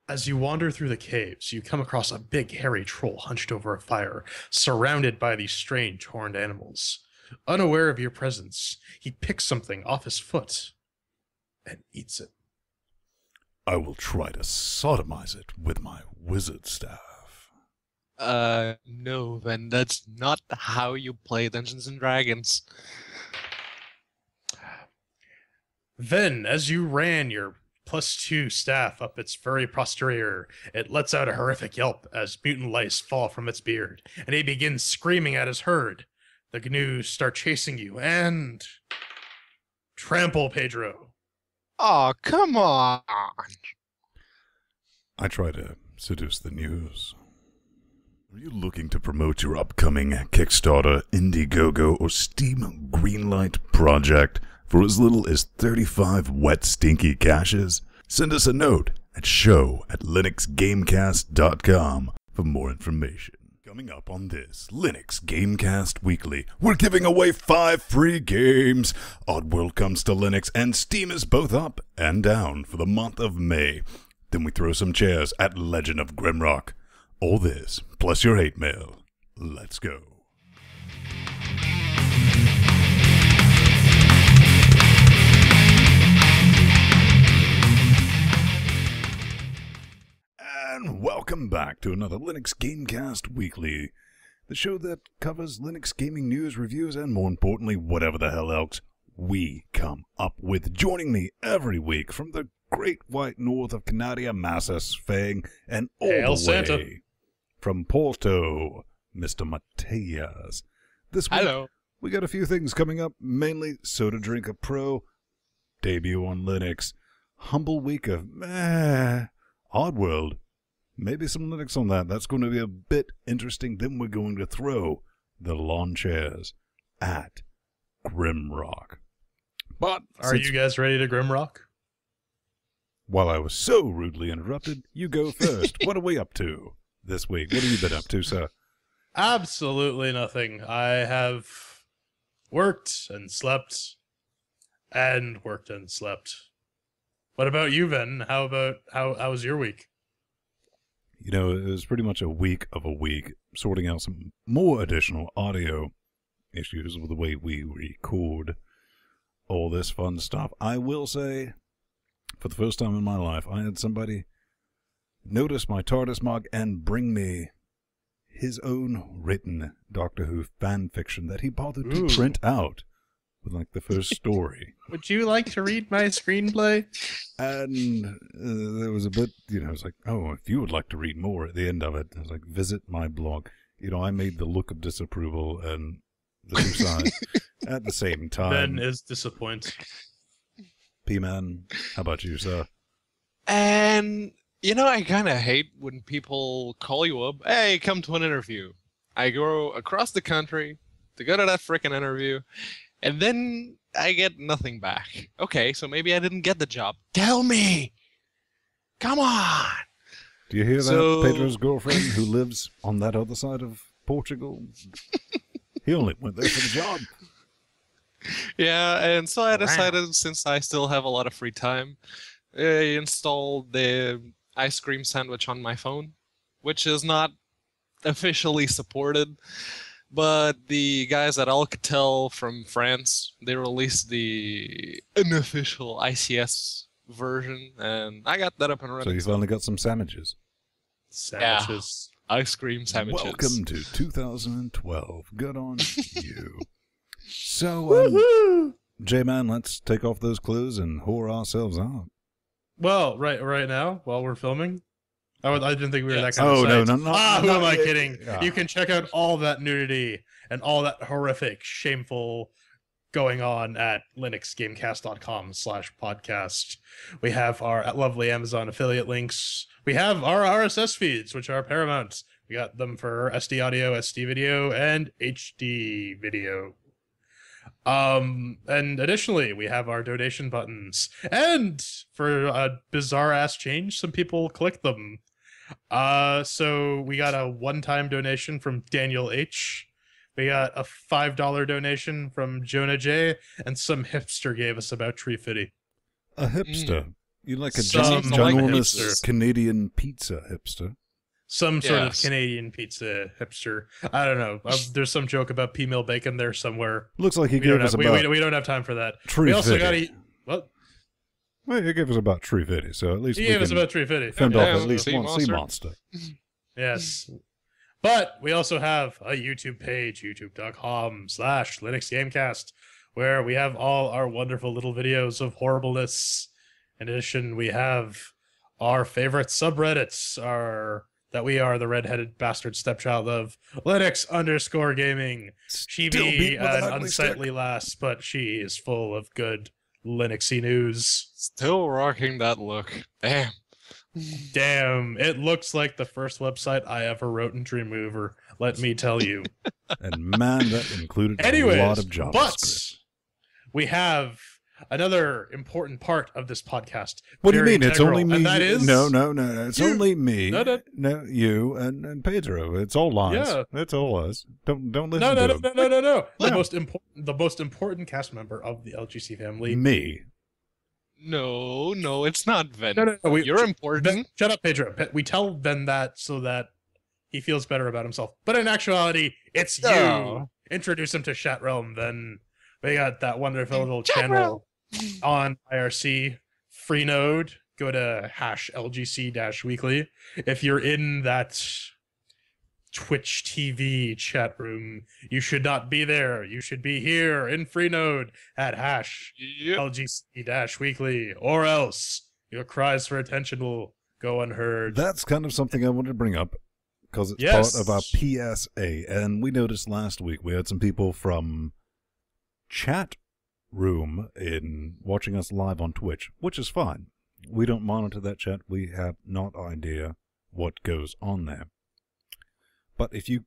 As you wander through the caves, you come across a big hairy troll hunched over a fire, surrounded by these strange horned animals. Unaware of your presence, he picks something off his foot and eats it. I will try to sodomize it with my wizard staff. No, then that's not how you play Dungeons and Dragons. Then, as you ran your +2 staff up its furry posterior, it lets out a horrific yelp as mutant lice fall from its beard, and he begins screaming at his herd. The gnus start chasing you and trample Pedro. Oh, come on! I try to seduce the news. Are you looking to promote your upcoming Kickstarter, Indiegogo, or Steam Greenlight project for as little as 35 wet stinky cashes? Send us a note at show@LinuxGamecast.com for more information. Coming up on this Linux Gamecast Weekly, we're giving away 5 free games. Oddworld comes to Linux, and Steam is both up and down for the month of May. Then we throw some chairs at Legend of Grimrock. All this, plus your hate mail. Let's go. And welcome back to another Linux Gamecast Weekly, the show that covers Linux gaming news, reviews, and more importantly, whatever the hell else we come up with. Joining me every week from the great white north of Canada, Massa Svang, and all Hail the way Santa. from Porto, Mr. Mateas. This week, Hello. we got a few things coming up, mainly Soda Drinker Pro, debut on Linux, Humble Week of Oddworld, maybe some Linux on that. That's going to be a bit interesting. Then we're going to throw the lawn chairs at Grimrock. But Are you guys ready to Grimrock? while I was so rudely interrupted, you go first. What are we up to this week? What have you been up to, sir? Absolutely nothing. I have worked and slept and worked and slept. What about you, Ben? How was your week? You know, it was pretty much a week of a week, sorting out some more additional audio issues with the way we record all this fun stuff. I will say, for the first time in my life, I had somebody notice my TARDIS mug and bring me his own written Doctor Who fan fiction that he bothered to print out with, like, the first story. Would you like to read my screenplay? And there was a bit, you know, it was like, oh, if you would like to read more at the end of it, I was like, visit my blog. You know, I made the look of disapproval and the two sides at the same time. Ben is disappointed. P-Man, how about you, sir? And, you know, I kind of hate when people call you up, hey, come to an interview. I go across the country to go to that frickin' interview, and then I get nothing back. Okay, so maybe I didn't get the job. Tell me! Come on! Do you hear that, Pedro's girlfriend who lives on that other side of Portugal? He only went there for the job. Yeah, and so I decided, since I still have a lot of free time, I installed the ice cream sandwich on my phone, which is not officially supported, but the guys at Alcatel from France, they released the unofficial ICS version, and I got that up and running. So you finally got some sandwiches. Sandwiches. Ice cream sandwiches. Welcome to 2012. Good on you. So, J-Man, let's take off those clothes and whore ourselves out. Well, right now, while we're filming. I didn't think we were that Yes. kind of Oh, site. no. Who am I Yeah. kidding? Yeah. You can check out all that nudity and all that horrific, shameful going on at linuxgamecast.com/podcast. We have our lovely Amazon affiliate links. We have our RSS feeds, which are paramount. We got them for SD audio, SD video, and HD video. And additionally, we have our donation buttons. And for a bizarre ass change, some people click them. So we got a one-time donation from Daniel H. We got a $5 donation from Jonah J. And some hipster gave us about Tree Fitty. A hipster. You're like a Some ginormous hipster. Canadian pizza hipster. Some sort of Yes. Canadian pizza hipster. I don't know. There's some joke about P-Mill bacon there somewhere. Looks like he We don't, gave us have, about we don't have time for that. Tree We also got Fitty. to what? Well, he gave us about Tree Fitty, so at least He we gave us can about 350. fend Yeah, off at least sea one sea monster. monster. Yes. But we also have a YouTube page, youtube.com/LinuxGamecast, where we have all our wonderful little videos of horribleness. In addition, we have our favorite subreddits, that we are the redheaded bastard stepchild of Linux_gaming. She Still be beaten with an an ugly stick. unsightly lass, but she is full of good Linuxy news. Still rocking that look. Damn. Damn, it looks like the first website I ever wrote in Dreamweaver, let me tell you. And man, that included Anyways, a lot of JavaScript. but we have another important part of this podcast. What do you Very mean? It's integral, only me. and that is No. It's you. only me. No. You and Pedro. It's all lies. Yeah. It's all us. Don't listen No. to him. The No. most important cast member of the LGC family. Me. No, it's not Ven. No. You're important. Ben, shut up, Pedro. We tell Ben that so that he feels better about himself. But in actuality, it's you. No. Introduce him to Chat Realm. Then we got that wonderful little channel on IRC Freenode. Go to #LGC-weekly. If you're in that Twitch TV chat room, you should not be there. You should be here in Freenode at Yep. #LGC-weekly, or else your cries for attention will go unheard. That's kind of something I wanted to bring up because it's Yes. part of our PSA. And we noticed last week we had some people from chat room in watching us live on Twitch, which is fine. We don't monitor that chat. We have no idea what goes on there. But if you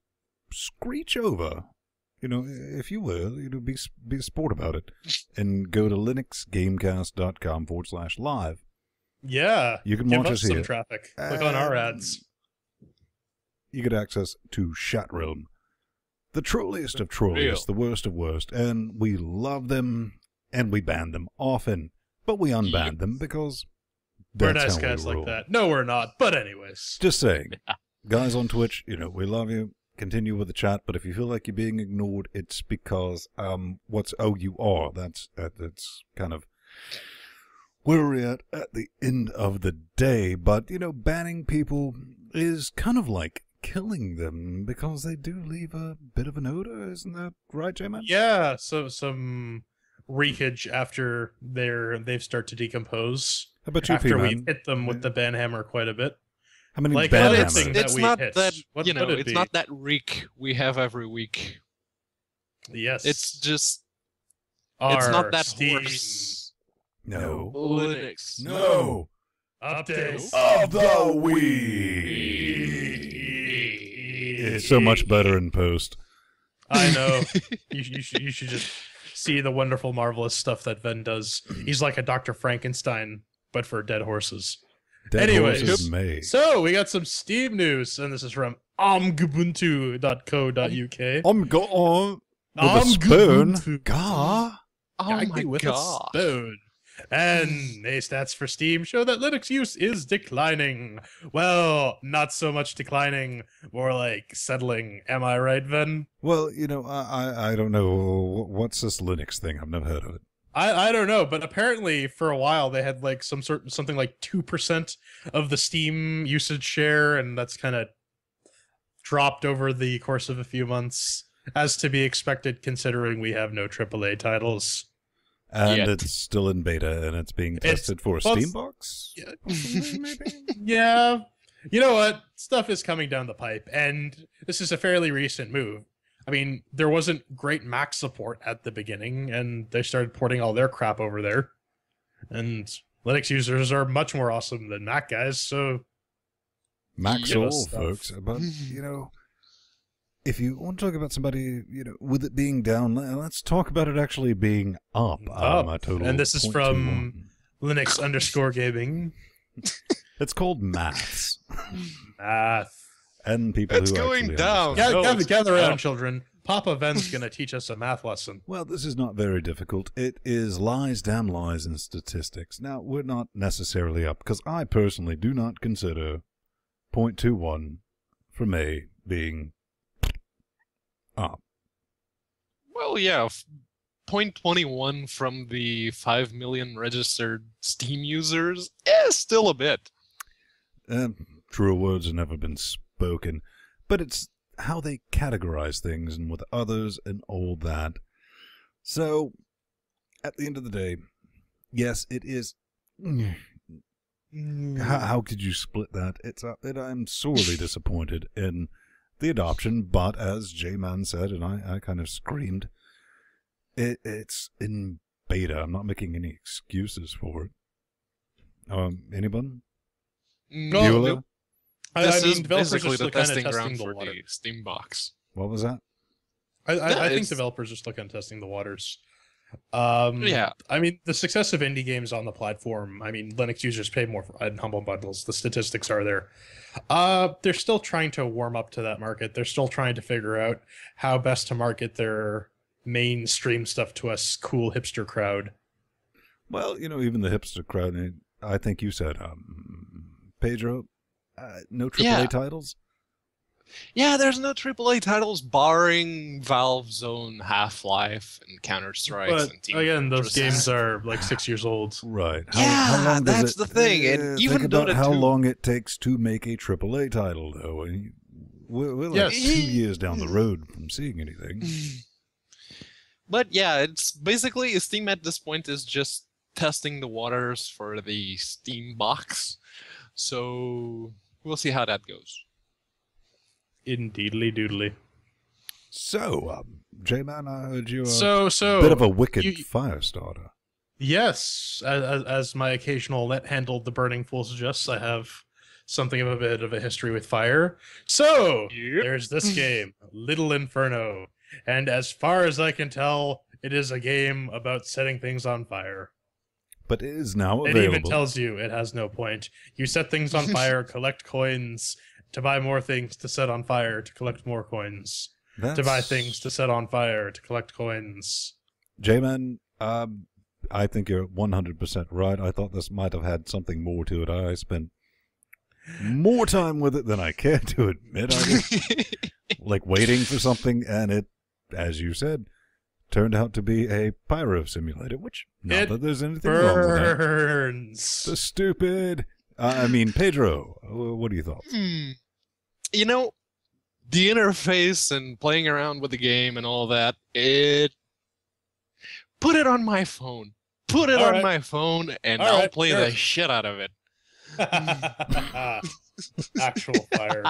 screech over, if you will, be a sport about it, and go to linuxgamecast.com/live. Yeah, You can give watch us us some here. traffic. Click on our ads. You get access to Chat Realm, the trolliest of trolliest, the worst of worst, and we love them, and we ban them often, but we unban them because We're that's nice how guys we roll. like that. No, we're not. But anyways. Just saying. Guys on Twitch, we love you. Continue with the chat, but if you feel like you're being ignored, it's because you are. That's kind of where we're at the end of the day. But banning people is kind of like killing them because they do leave a bit of an odor, isn't that right, J-Man? Yeah, so some reekage after they've started to decompose. How about you, After we P-Man? hit them with the ban hammer quite a bit. How many like ban other hammers? things that It's we not hit. that What you know. would it It's be? not that reek we have every week. Yes. It's just Our it's not that Steam horse. No. Linux. No. updates. Of the week. It's so much better in post. I know. you should just see the wonderful, marvelous stuff that Ven does. He's like a Dr. Frankenstein, but for dead horses. Dead Anyways, horses may. So we got some Steam news, and this is from omgubuntu.co.uk. Go on with a Omgubuntu. spoon. Gah. Oh Guy my with god. a spoon. And a stats for Steam show that Linux use is declining. Well, not so much declining, more like settling. Am I right, Ven? Well, I don't know. What's this Linux thing? I've never heard of it. I don't know, but apparently for a while they had like something like 2% of the Steam usage share, and that's kind of dropped over the course of a few months, as to be expected considering we have no AAA titles. And Yet. it's still in beta, and it's being tested for a well, Steam box? Yeah. Maybe? Yeah. You know what? Stuff is coming down the pipe, and this is a fairly recent move. I mean, there wasn't great Mac support at the beginning, and they started porting all their crap over there. And Linux users are much more awesome than Mac guys, so Max Give us all, stuff. folks. But, if you want to talk about somebody, with it being down, let's talk about it actually being up. Up. My total And this is 0.21. from Linux_gaming. It's called maths. Math. And people It's who going actually down. understand. No, it's Gather around, up. children. Papa Ven's going to teach us a math lesson. Well, this is not very difficult. It is lies, damn lies, and statistics. Now, we're not necessarily up, because I personally do not consider 0.21 from A being up. Well, yeah, 0.21 from the 5 million registered Steam users is still a bit. Truer words have never been spoken, but it's how they categorize things and with others and all that. So, at the end of the day, yes, it is. How could you split that? I'm sorely disappointed in the adoption, but as J-Man said, and I kind of screamed, it's in beta. I'm not making any excuses for it. Anyone? No. This is developers basically are still the kind of testing testing ground the for water. the Steam box. What was that? I think developers are still kind of testing the waters. Yeah. I mean, the success of indie games on the platform, I mean, Linux users pay more in Humble Bundles. The statistics are there. They're still trying to warm up to that market. They're still trying to figure out how best to market their mainstream stuff to us cool hipster crowd. Well, even the hipster crowd, I think you said, Pedro, no AAA titles? Yeah, there's no AAA titles barring Valve's own Half-Life and Counter-Strike. But and Team again, those Fortress. games are like 6 years old. Right. Yeah, long does that's the thing. And think even about Dota how 2 long it takes to make a AAA title, though. And we're like Yes. 2 years down the road from seeing anything. But yeah, it's basically Steam at this point is just testing the waters for the Steam box. So we'll see how that goes. Indeedly doodly. So, J-Man, I heard you So bit of a wicked fire starter. Yes, as my occasional net handled the burning fool suggests, I have something of a bit of a history with fire. So there's this game, Little Inferno, and as far as I can tell, it is a game about setting things on fire. But it is now It available. even tells you it has no point. You set things on fire, collect coins to buy more things to set on fire, to collect more coins. To buy things to set on fire, to collect coins. J-Man, I think you're 100% right. I thought this might have had something more to it. I spent more time with it than I care to admit. I was like waiting for something, and it, as you said, turned out to be a pyro simulator, which, not that there's anything wrong with that. Burns. The stupid... Pedro, what do you thought? The interface and playing around with the game and all that, put it on my phone. Put it on my phone, and I'll play the shit out of it. Actual fire.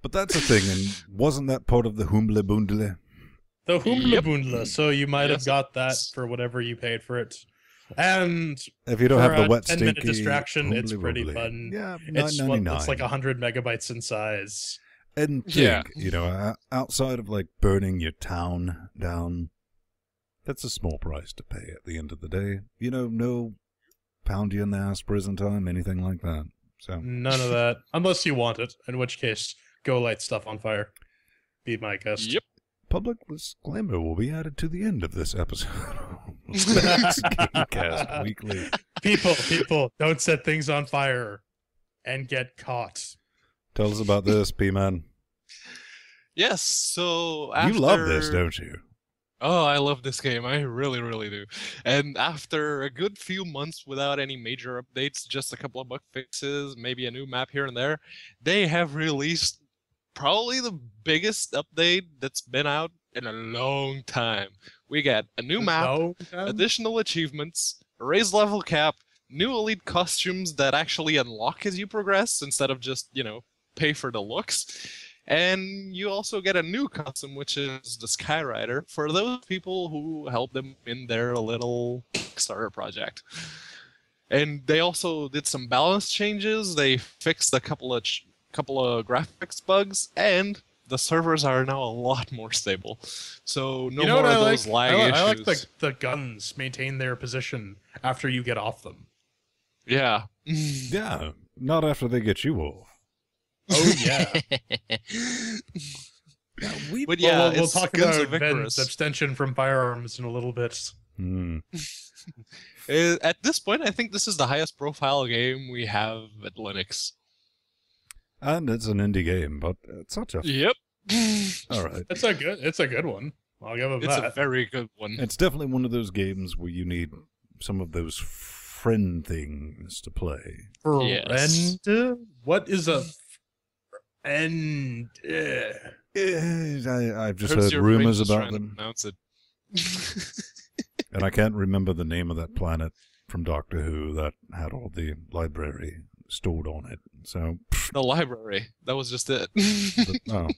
But that's the thing, and wasn't that part of the Humble Bundle? The Humble Bundle, so you might have got that for whatever you paid for it. And if you don't have the wet, 10-minute stinky distraction, it's pretty rumbly. fun. Yeah, it's $9.99. like 100 megabytes in size. And think, outside of like burning your town down, that's a small price to pay at the end of the day. No pound you in the ass prison time, anything like that. So none of that, unless you want it. In which case, go light stuff on fire. Be my guest. Yep. Public disclaimer will be added to the end of this episode. LinuxGamecast Weekly. People, don't set things on fire and get caught. Tell us about this, P-Man. Yes, so after... You love this, don't you? Oh, I love this game. I really, really do. And after a good few months without any major updates, just a couple of bug fixes, maybe a new map here and there, they have released probably the biggest update that's been out in a long time. We got a new map, additional achievements, a raised level cap, new elite costumes that actually unlock as you progress instead of just, pay for the looks. And you also get a new custom, which is the Skyrider, for those people who help them in their little Kickstarter project. And they also did some balance changes. They fixed a couple of graphics bugs, and the servers are now a lot more stable. So no more of those lag issues. I like the guns maintain their position after you get off them. Yeah. Yeah, not after they get you off. Oh yeah. But yeah, We'll it's talk Guns about of Ben's Icarus. abstention from firearms in a little bit. At this point, I think this is the highest profile game we have at Linux. And it's an indie game, but it's such a... Yep. All right. It's a good one. I'll give him It's that. a very good one. It's definitely one of those games where you need some of those friend things to play. Yes. Friend? What is a friend? I've just Hurts heard your brain rumors just about trying to them, pronounce it. and I can't remember the name of that planet from Doctor Who that had all the library stored on it. So, The library. That was just it. oh,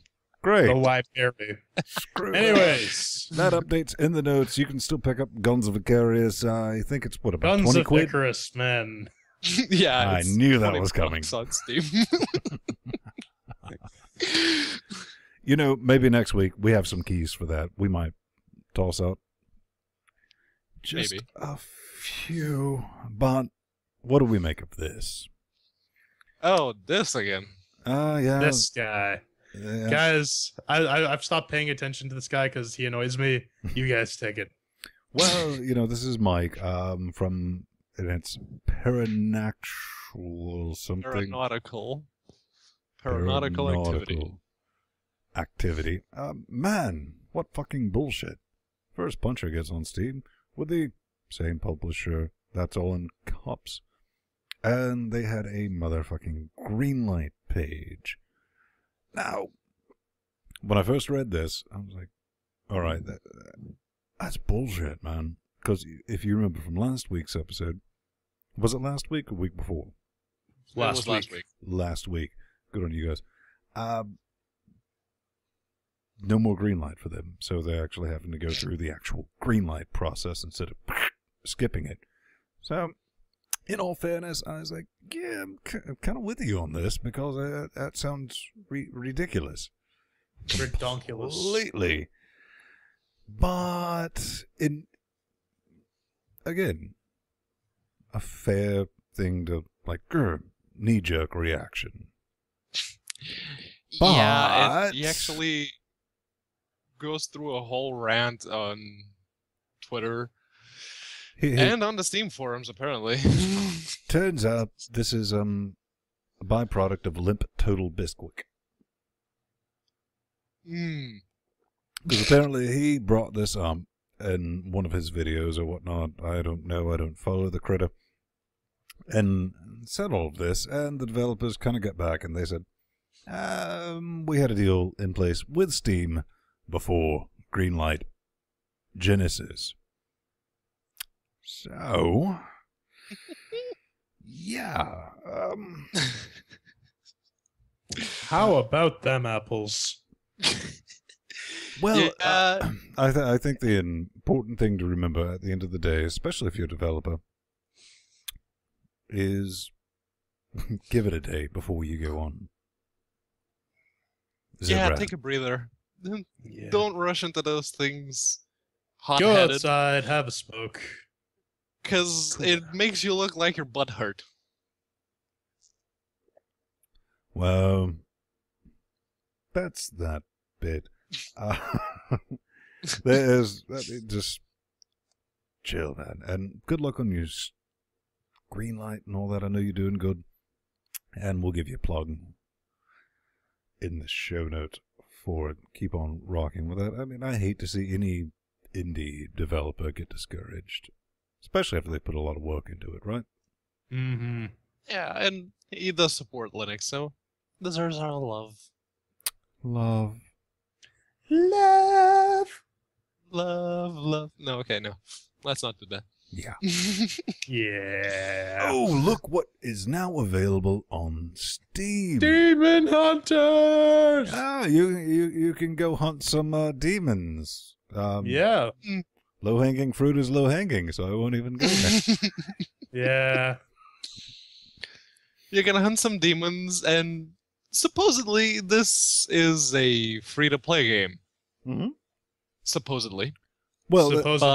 great. The library. Screw Anyways, that update's in the notes. You can still pick up Guns of Icarus. I think it's, what, about Guns 20 of quid? Icarus, man. Yeah, I it's knew that 20 was coming. bucks on Steam. You know, maybe next week we have some keys for that. We might toss out just Maybe. a few. But what do we make of this? Oh, this again. Yeah. This guy. Yeah. Guys, I've stopped paying attention to this guy because he annoys me. You guys take it. Well, you know, this is Mike from, and it's Paranatural something. Paranautical activity. Man, what fucking bullshit. First Puncher gets on Steam with the same publisher. That's all in cups. And they had a motherfucking Greenlight page. Now, when I first read this, I was like, all right, that's bullshit, man. Because if you remember from last week's episode, was it last week or week before? Last week. Last week. Good on you guys. No more Greenlight for them, so they're actually having to go through the actual Greenlight process instead of skipping it. So, in all fairness, I was like, yeah, I'm kind of with you on this, because that sounds ridiculous. Redonkulous. Completely. But, again, a fair thing to, like, knee-jerk reaction. Yeah, But- he actually goes through a whole rant on Twitter and on the Steam forums, apparently. Turns out this is a byproduct of Limp Total Bisquick. Because apparently he brought this up in one of his videos or whatnot. I don't know. I don't follow the critter. And said all of this, and the developers kind of got back and they said, we had a deal in place with Steam before Greenlight Genesis. So, yeah. How about them apples? Well, Yeah. I think the important thing to remember at the end of the day, especially if you're a developer, is give it a day before you go on. Yeah, Zebra. take a breather. Yeah. Don't rush into those things Go hot-headed, outside, have a smoke. because it makes you look like your butt hurt. Well, that's that bit. There's just chill, man, and good luck on your Greenlight and all that. I know you're doing good, and we'll give you a plug in the show notes for it. Keep on rocking with that. I mean, I hate to see any indie developer get discouraged, especially after they put a lot of work into it, right? Mm-hmm. Yeah, and he does support Linux, so deserves our love. Love. Love. Love. No, okay, no. Let's not do that. Yeah. Yeah. Oh, look what is now available on Steam. Demon Hunters. Ah, you can go hunt some demons. Yeah. Low-hanging fruit is low-hanging, so I won't even go there. Yeah. You're gonna hunt some demons, and supposedly this is a free-to-play game. Mm-hmm. Supposedly. Well, Supposedly.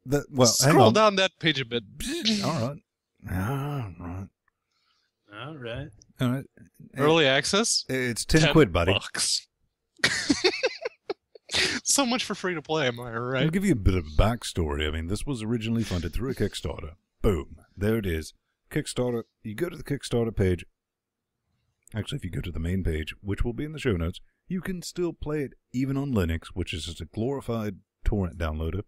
hang Scroll on. down that page a bit. All right. All right. All right. All right. Early access? It's 10 quid, buddy. $10. So much for free to play, am I right? I'll give you a bit of backstory. I mean, this was originally funded through a Kickstarter. Boom. There it is. Kickstarter. You go to the Kickstarter page. Actually, if you go to the main page, which will be in the show notes, you can still play it even on Linux, which is just a glorified torrent downloader.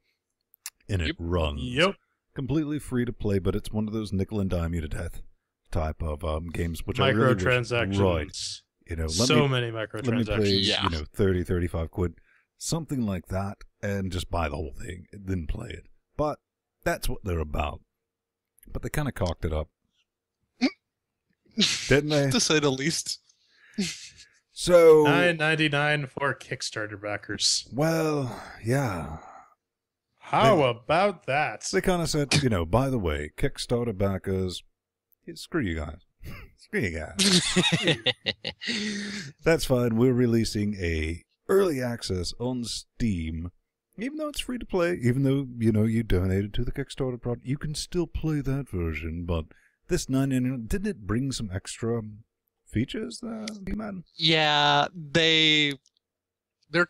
And it runs. Yep. Completely free to play, but it's one of those nickel and dime you to death type of games, which I really wish, microtransactions. right. You know, Many microtransactions. let me play, Yeah. 30, 35 quid, something like that, and just buy the whole thing, then play it. But that's what they're about. But they kind of cocked it up, didn't they? To say the least. So $9.99 for Kickstarter backers. well, yeah. How about that? They kind of said, you know, by the way, Kickstarter backers, screw you guys. Screw you guys. That's fine. We're releasing a early access on Steam. Even though it's free to play, even though, you know, you donated to the Kickstarter project, you can still play that version. But this $9.99, didn't it bring some extra features, man? Yeah, they're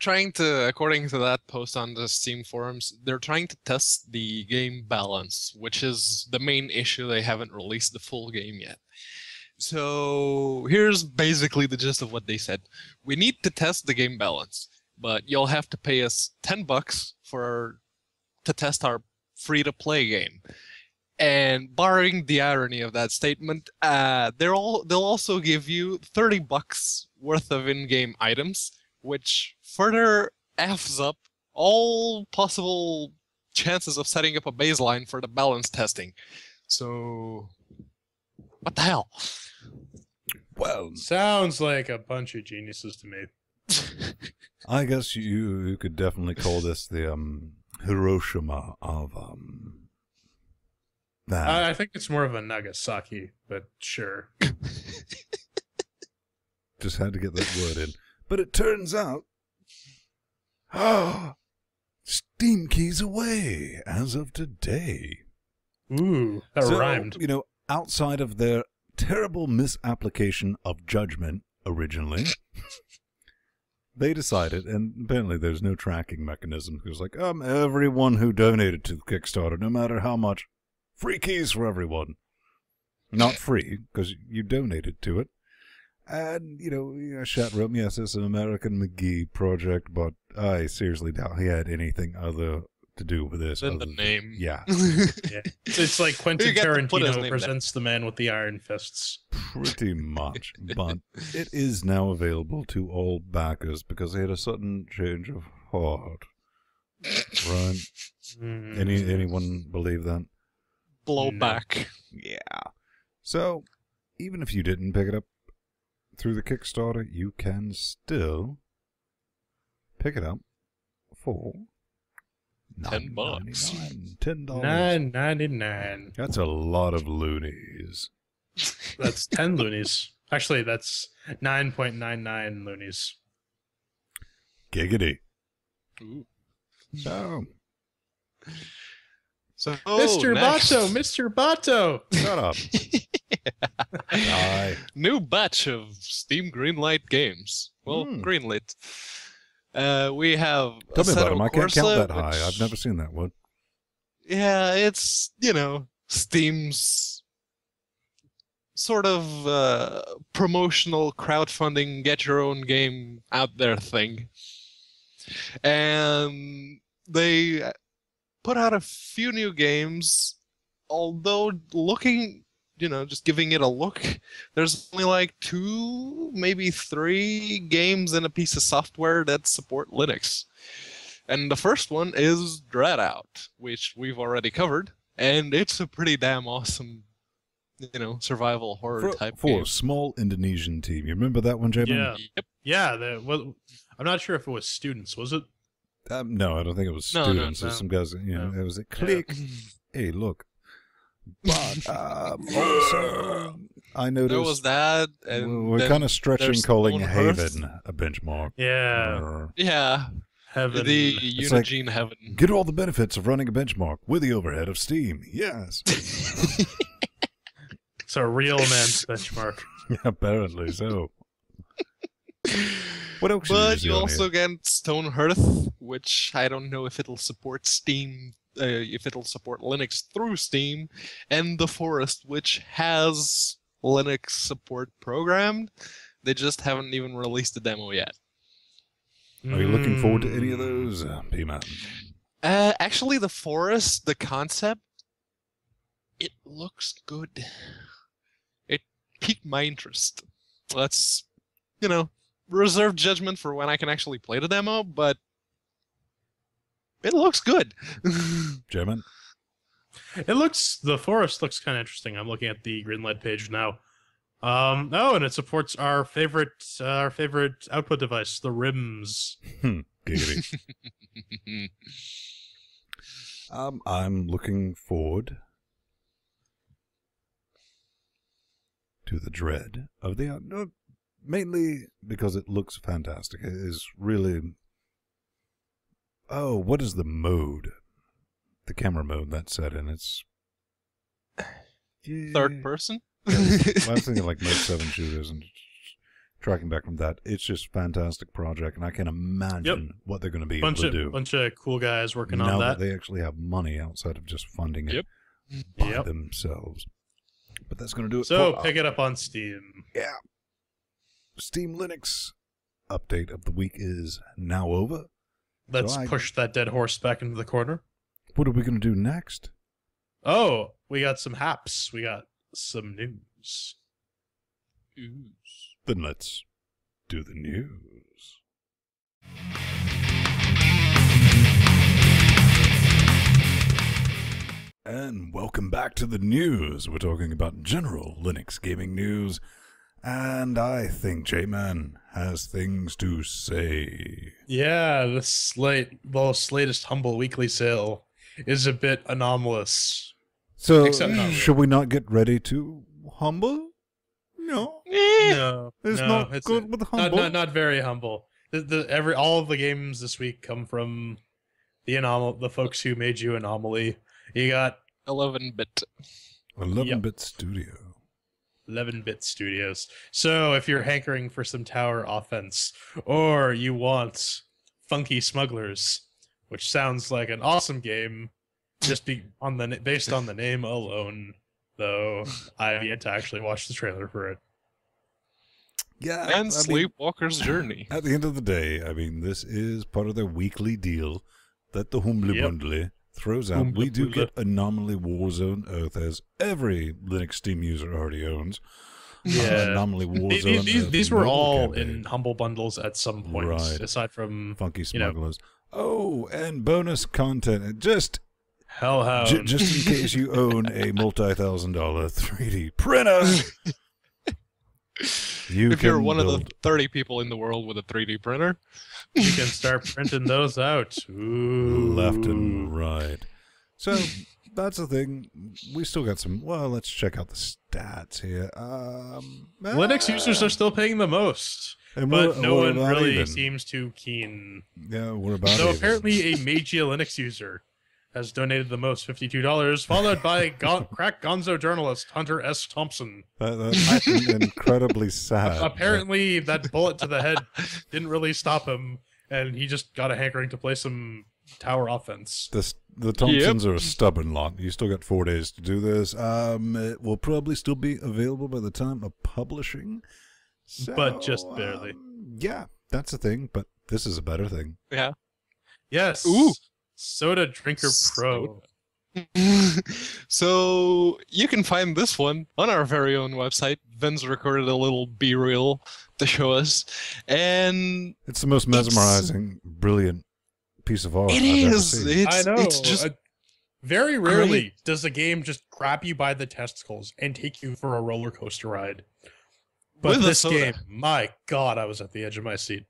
trying to, according to that post on the Steam forums, they're trying to test the game balance, which is the main issue. They haven't released the full game yet. So here's basically the gist of what they said. We need to test the game balance, but you'll have to pay us $10 to test our free-to-play game. And barring the irony of that statement, they'll also give you $30 worth of in-game items, which further F's up all possible chances of setting up a baseline for the balance testing. So, what the hell? Well, Sounds like a bunch of geniuses to me. I guess you could definitely call this the Hiroshima of that. I think it's more of a Nagasaki, but sure. Just had to get that word in. But it turns out, Steam keys away as of today. Ooh, that rhymed. You know, outside of their terrible misapplication of judgment originally, they decided, and apparently there's no tracking mechanism. It was like, everyone who donated to the Kickstarter, no matter how much, free keys for everyone. Not free, because you donated to it. And, you know, Shat wrote me, yes, it's an American McGee project, but I seriously doubt he had anything other to do with this. In the name. Yeah. Yeah. It's like Quentin You get to put his Tarantino name presents the man with the iron fists. Pretty much. But it is now available to all backers because they had a sudden change of heart. Right? Anyone believe that? Blowback. Yeah. So, even if you didn't pick it up through the Kickstarter, you can still pick it up for $10. $10. $9.99. That's a lot of loonies. That's 10 loonies. Actually, that's 9.99 loonies. Giggity. Ooh. So, Mr. next. Mr. Bato. shut up. Die. New batch of Steam Greenlight games. Well, greenlit. We have Tell me about them. I can't count that which, high. I've never seen that one. Yeah, it's, you know, Steam's sort of promotional crowdfunding, get your own game out there thing. And they put out a few new games, although looking, you know, just giving it a look, there's only like 2, maybe 3 games in a piece of software that support Linux. And the first one is Dreadout, which we've already covered, and it's a pretty damn awesome, you know, survival horror type for game. a small Indonesian team. You remember that one, Jamin? Yeah. Yep. Yeah. I'm not sure if it was students. Was it? No, I don't think it was No, students. no. There's some guys, you know, No. it was a click. Hey, look. But also, I noticed There was that, and we're then kind of stretching there's calling Lone Haven Earth. a benchmark. Yeah. Yeah, Heaven. the It's like- Unigine Heaven. Get all the benefits of running a benchmark with the overhead of Steam. Yes. It's a real man's benchmark. Apparently so. What else? But you also get Stone Hearth, which I don't know if it'll support Steam, if it'll support Linux through Steam, and The Forest, which has Linux support programmed. They just haven't even released the demo yet. Are you looking forward to any of those, P-Man? Actually, The Forest, the concept, it looks good. It piqued my interest. Let's, reserve judgment for when I can actually play the demo, but it looks good. German? The Forest looks kind of interesting. I'm looking at the Greenlight page now. And it supports our favorite output device, the RIMS. Giggity. I'm looking forward to the dread of the mainly because it looks fantastic. It is really. Oh, what is the mode? The camera mode that's set in. It's third person. Yeah, I was thinking like Mode 7 shooters and tracking back from that. It's just a fantastic project, and I can imagine what they're going to be able to do. Bunch of cool guys working now on that. They actually have money outside of just funding it by themselves. But that's going to do it. So pick it up on Steam. Yeah. Steam Linux update of the week is now over. Let's push that dead horse back into the corner. What are we going to do next? Oh, we got some haps. We got some news. Then let's do the news. And welcome back to the news. We're talking about general Linux gaming news. And I think J-Man has things to say. Yeah, the latest Humble Weekly sale is a bit anomalous. So, should we not get ready to humble? No. No. It's not good with humble. Not very humble. All of the games this week come from the folks who made you Anomaly. You got 11-bit. 11-bit Studio. 11-bit studios. So if you're hankering for some tower offense, or you want Funky Smugglers, which sounds like an awesome game, just based on the name alone, though I have yet to actually watch the trailer for it. Yeah, and Sleepwalker's Journey. At the end of the day, I mean, this is part of their weekly deal that the Humble Bundle throws out. We do get Anomaly Warzone Earth, as every Linux Steam user already owns. Yeah, Anomaly Warzone. These were all in Humble Bundles at some point, right, aside from Funky Smugglers. Oh, and bonus content. Just Hellhound. Just in case you own a multi-$1,000 3D printer. If you're one of the 30 people in the world with a 3D printer, you can start printing those out. Ooh. Left and right. So that's the thing. We still got some. Well, let's check out the stats here. Linux users are still paying the most, but no one really seems too keen. Yeah, we're about. So apparently, a Magia Linux user has donated the most, $52, followed by crack gonzo journalist Hunter S. Thompson. That's incredibly sad. Apparently, that bullet to the head didn't really stop him, and he just got a hankering to play some tower offense. The Thompsons are a stubborn lot. You still got 4 days to do this. It will probably still be available by the time of publishing. So, but just barely. Yeah, that's a thing, but this is a better thing. Yeah. Yes. Ooh. Soda Drinker Pro. So you can find this one on our very own website. Vince recorded a little B-reel to show us, and it's the most mesmerizing, brilliant piece of art. It I've is. Ever seen. I know. It's just very rarely does a game just grab you by the testicles and take you for a roller coaster ride. But this game, my God, I was at the edge of my seat.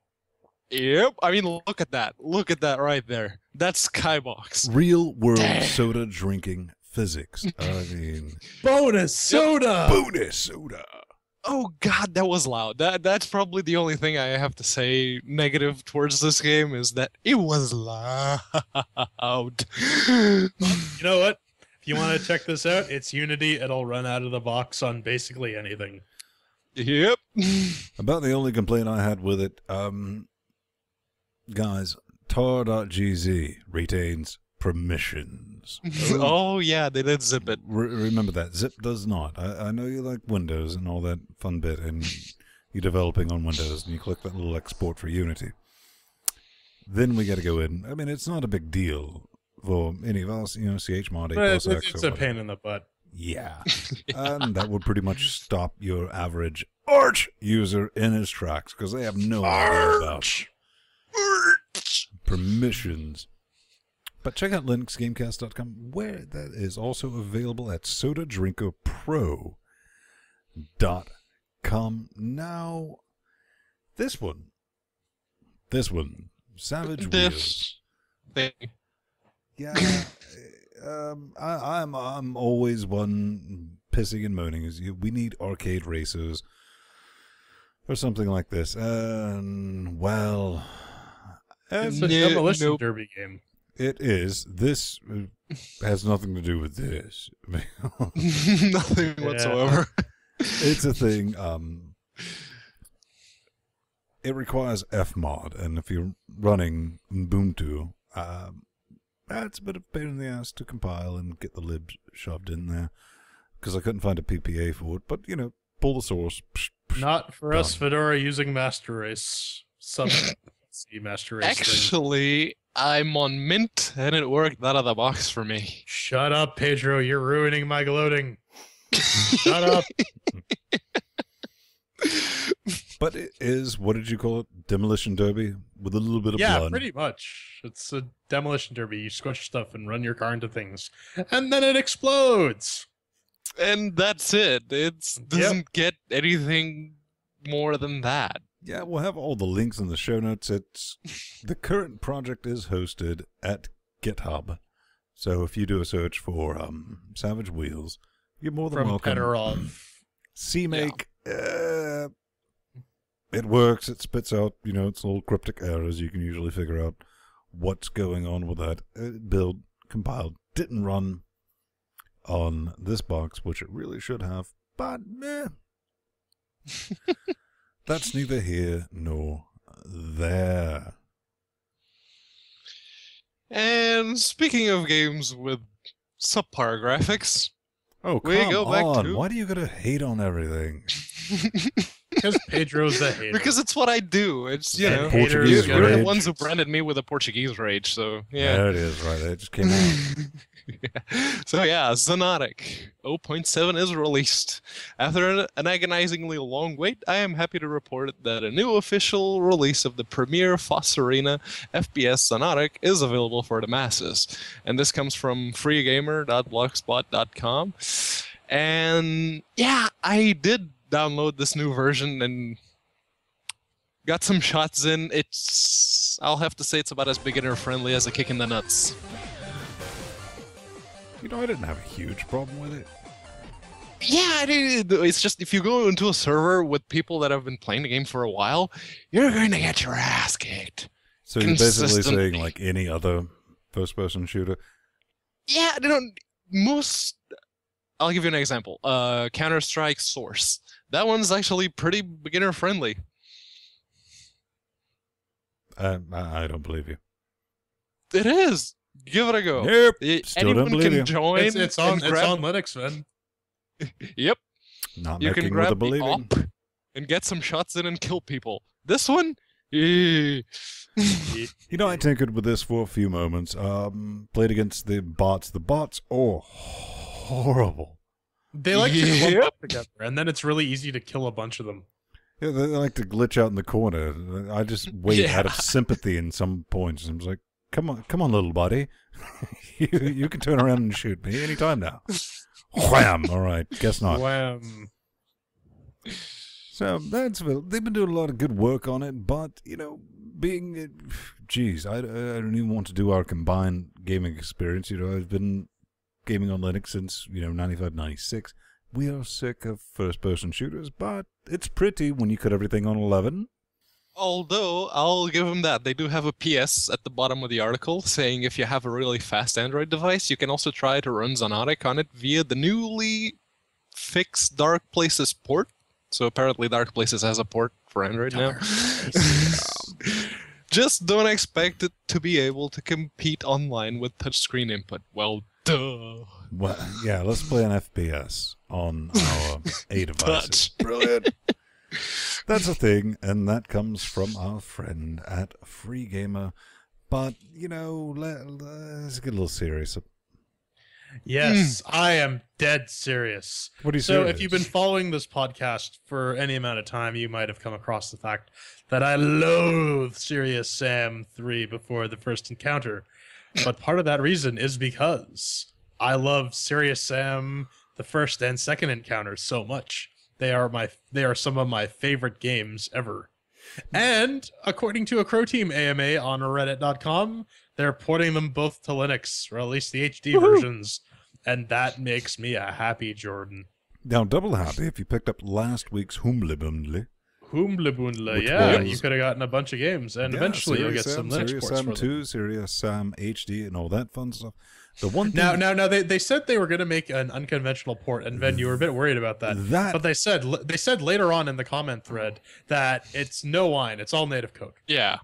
Yep. I mean, look at that. Look at that right there. That's Skybox. Real world soda drinking physics. I mean, bonus soda. Bonus soda. Oh God, that was loud. That's probably the only thing I have to say negative towards this game is that it was loud. You know what? If you want to check this out, it's Unity. It'll run out of the box on basically anything. Yep. About the only complaint I had with it, guys, tar.gz retains permissions. Oh, yeah, they did zip it. Remember that. Zip does not. I know you like Windows and all that fun bit, and you're developing on Windows, and you click that little export for Unity. Then we got to go in. I mean, it's not a big deal for any of us, chmod, It's X, a pain in the butt. Yeah. And that would pretty much stop your average Arch user in his tracks, because they have no idea about permissions. But check out LinuxGamecast.com, where that is also available at SodaDrinkerPro.com. Now, this one, Savage Wheels. Thing. Yeah, I'm always one pissing and moaning. We need arcade racers or something like this. And well, It's a demolition derby game. It is. This has nothing to do with this. Nothing whatsoever. It's a thing. It requires Fmod, and if you're running Ubuntu, that's a bit of a pain in the ass to compile and get the libs shoved in there, because I couldn't find a PPA for it. But pull the source. Not for us, Fedora using Master Race. Master Race. Actually, I'm on Mint, and it worked out of the box for me. Shut up, Pedro. You're ruining my gloating. Shut up. But it is, what did you call it? Demolition Derby with a little bit of blood. Yeah, pretty much. It's a demolition derby. You squish stuff and run your car into things, and then it explodes. And that's it. It doesn't get anything more than that. Yeah, we'll have all the links in the show notes. The current project is hosted at GitHub. So if you do a search for Savage Wheels, you're more than welcome. Pedorov. CMake, it works. It spits out, its little cryptic errors. You can usually figure out what's going on with that. Build, compiled, didn't run on this box, which it really should have, but meh. That's neither here nor there. And speaking of games with subpar graphics, oh, we come go back on. to... Why do you gotta hate on everything? Because Pedro's a hater. Because it's what I do. It's, Portuguese you're the rage. ones who branded me with a Portuguese rage, so yeah. There it is, right? It just came out. So yeah, Xonotic 0.7 is released. After an agonizingly long wait, I am happy to report that a new official release of the premier FOSS Arena FPS Xonotic is available for the masses. And this comes from freegamer.blogspot.com. And yeah, I did download this new version and got some shots in. I'll have to say it's about as beginner friendly as a kick in the nuts. I didn't have a huge problem with it. Yeah, it's just if you go into a server with people that have been playing the game for a while, you're going to get your ass kicked. So you're basically saying like any other first-person shooter? Yeah, I'll give you an example. Counter-Strike Source. That one's actually pretty beginner-friendly. I don't believe you. It is. Give it a go. Nope. Still Anyone don't believe can you. join. It's on Linux, man. Yep. Not You can making with the grab the believing. op and get some shots in and kill people. This one? Eh. I tinkered with this for a few moments. Played against the bots. The bots are horrible. They like to clump up together, and then it's really easy to kill a bunch of them. Yeah, they like to glitch out in the corner. I just wait out of sympathy in some points. I'm just like, come on, little buddy. you can turn around and shoot me anytime now. Wham! All right, guess not. Wham! So they've been doing a lot of good work on it, but I don't even want to do our combined gaming experience. I've been gaming on Linux since 95, 96. We are sick of first-person shooters, but it's pretty when you cut everything on 11. Although, I'll give them that. They do have a PS at the bottom of the article saying if you have a really fast Android device, you can also try to run Xonotic on it via the newly fixed Dark Places port. So apparently Dark Places has a port for Android now. Just don't expect it to be able to compete online with touchscreen input. Well, duh. Well, yeah, let's play an FPS on our A devices. Brilliant. That's a thing, and that comes from our friend at Free Gamer. But, you know, let's get a little serious. Yes, I am dead serious. What are you So serious? if you've been following this podcast for any amount of time, you might have come across the fact that I loathe Serious Sam 3 before the first encounter. But part of that reason is because I love Serious Sam, the first and second encounters so much. They are some of my favorite games ever. And according to a Crow Team AMA on Reddit.com, they're porting them both to Linux, or at least the HD versions. And that makes me a happy Jordan. Now, double happy if you picked up last week's Humble Bundle. Humble Bundle, Which yeah. was- You could have gotten a bunch of games, and eventually you'll get some Linux Serious ports Sam for 2, them. Serious Sam HD, and all that fun stuff. The one thing Now, they said they were going to make an unconventional port, and Ben, you were a bit worried about that. But they said later on in the comment thread that it's no wine, it's all native code. Yeah.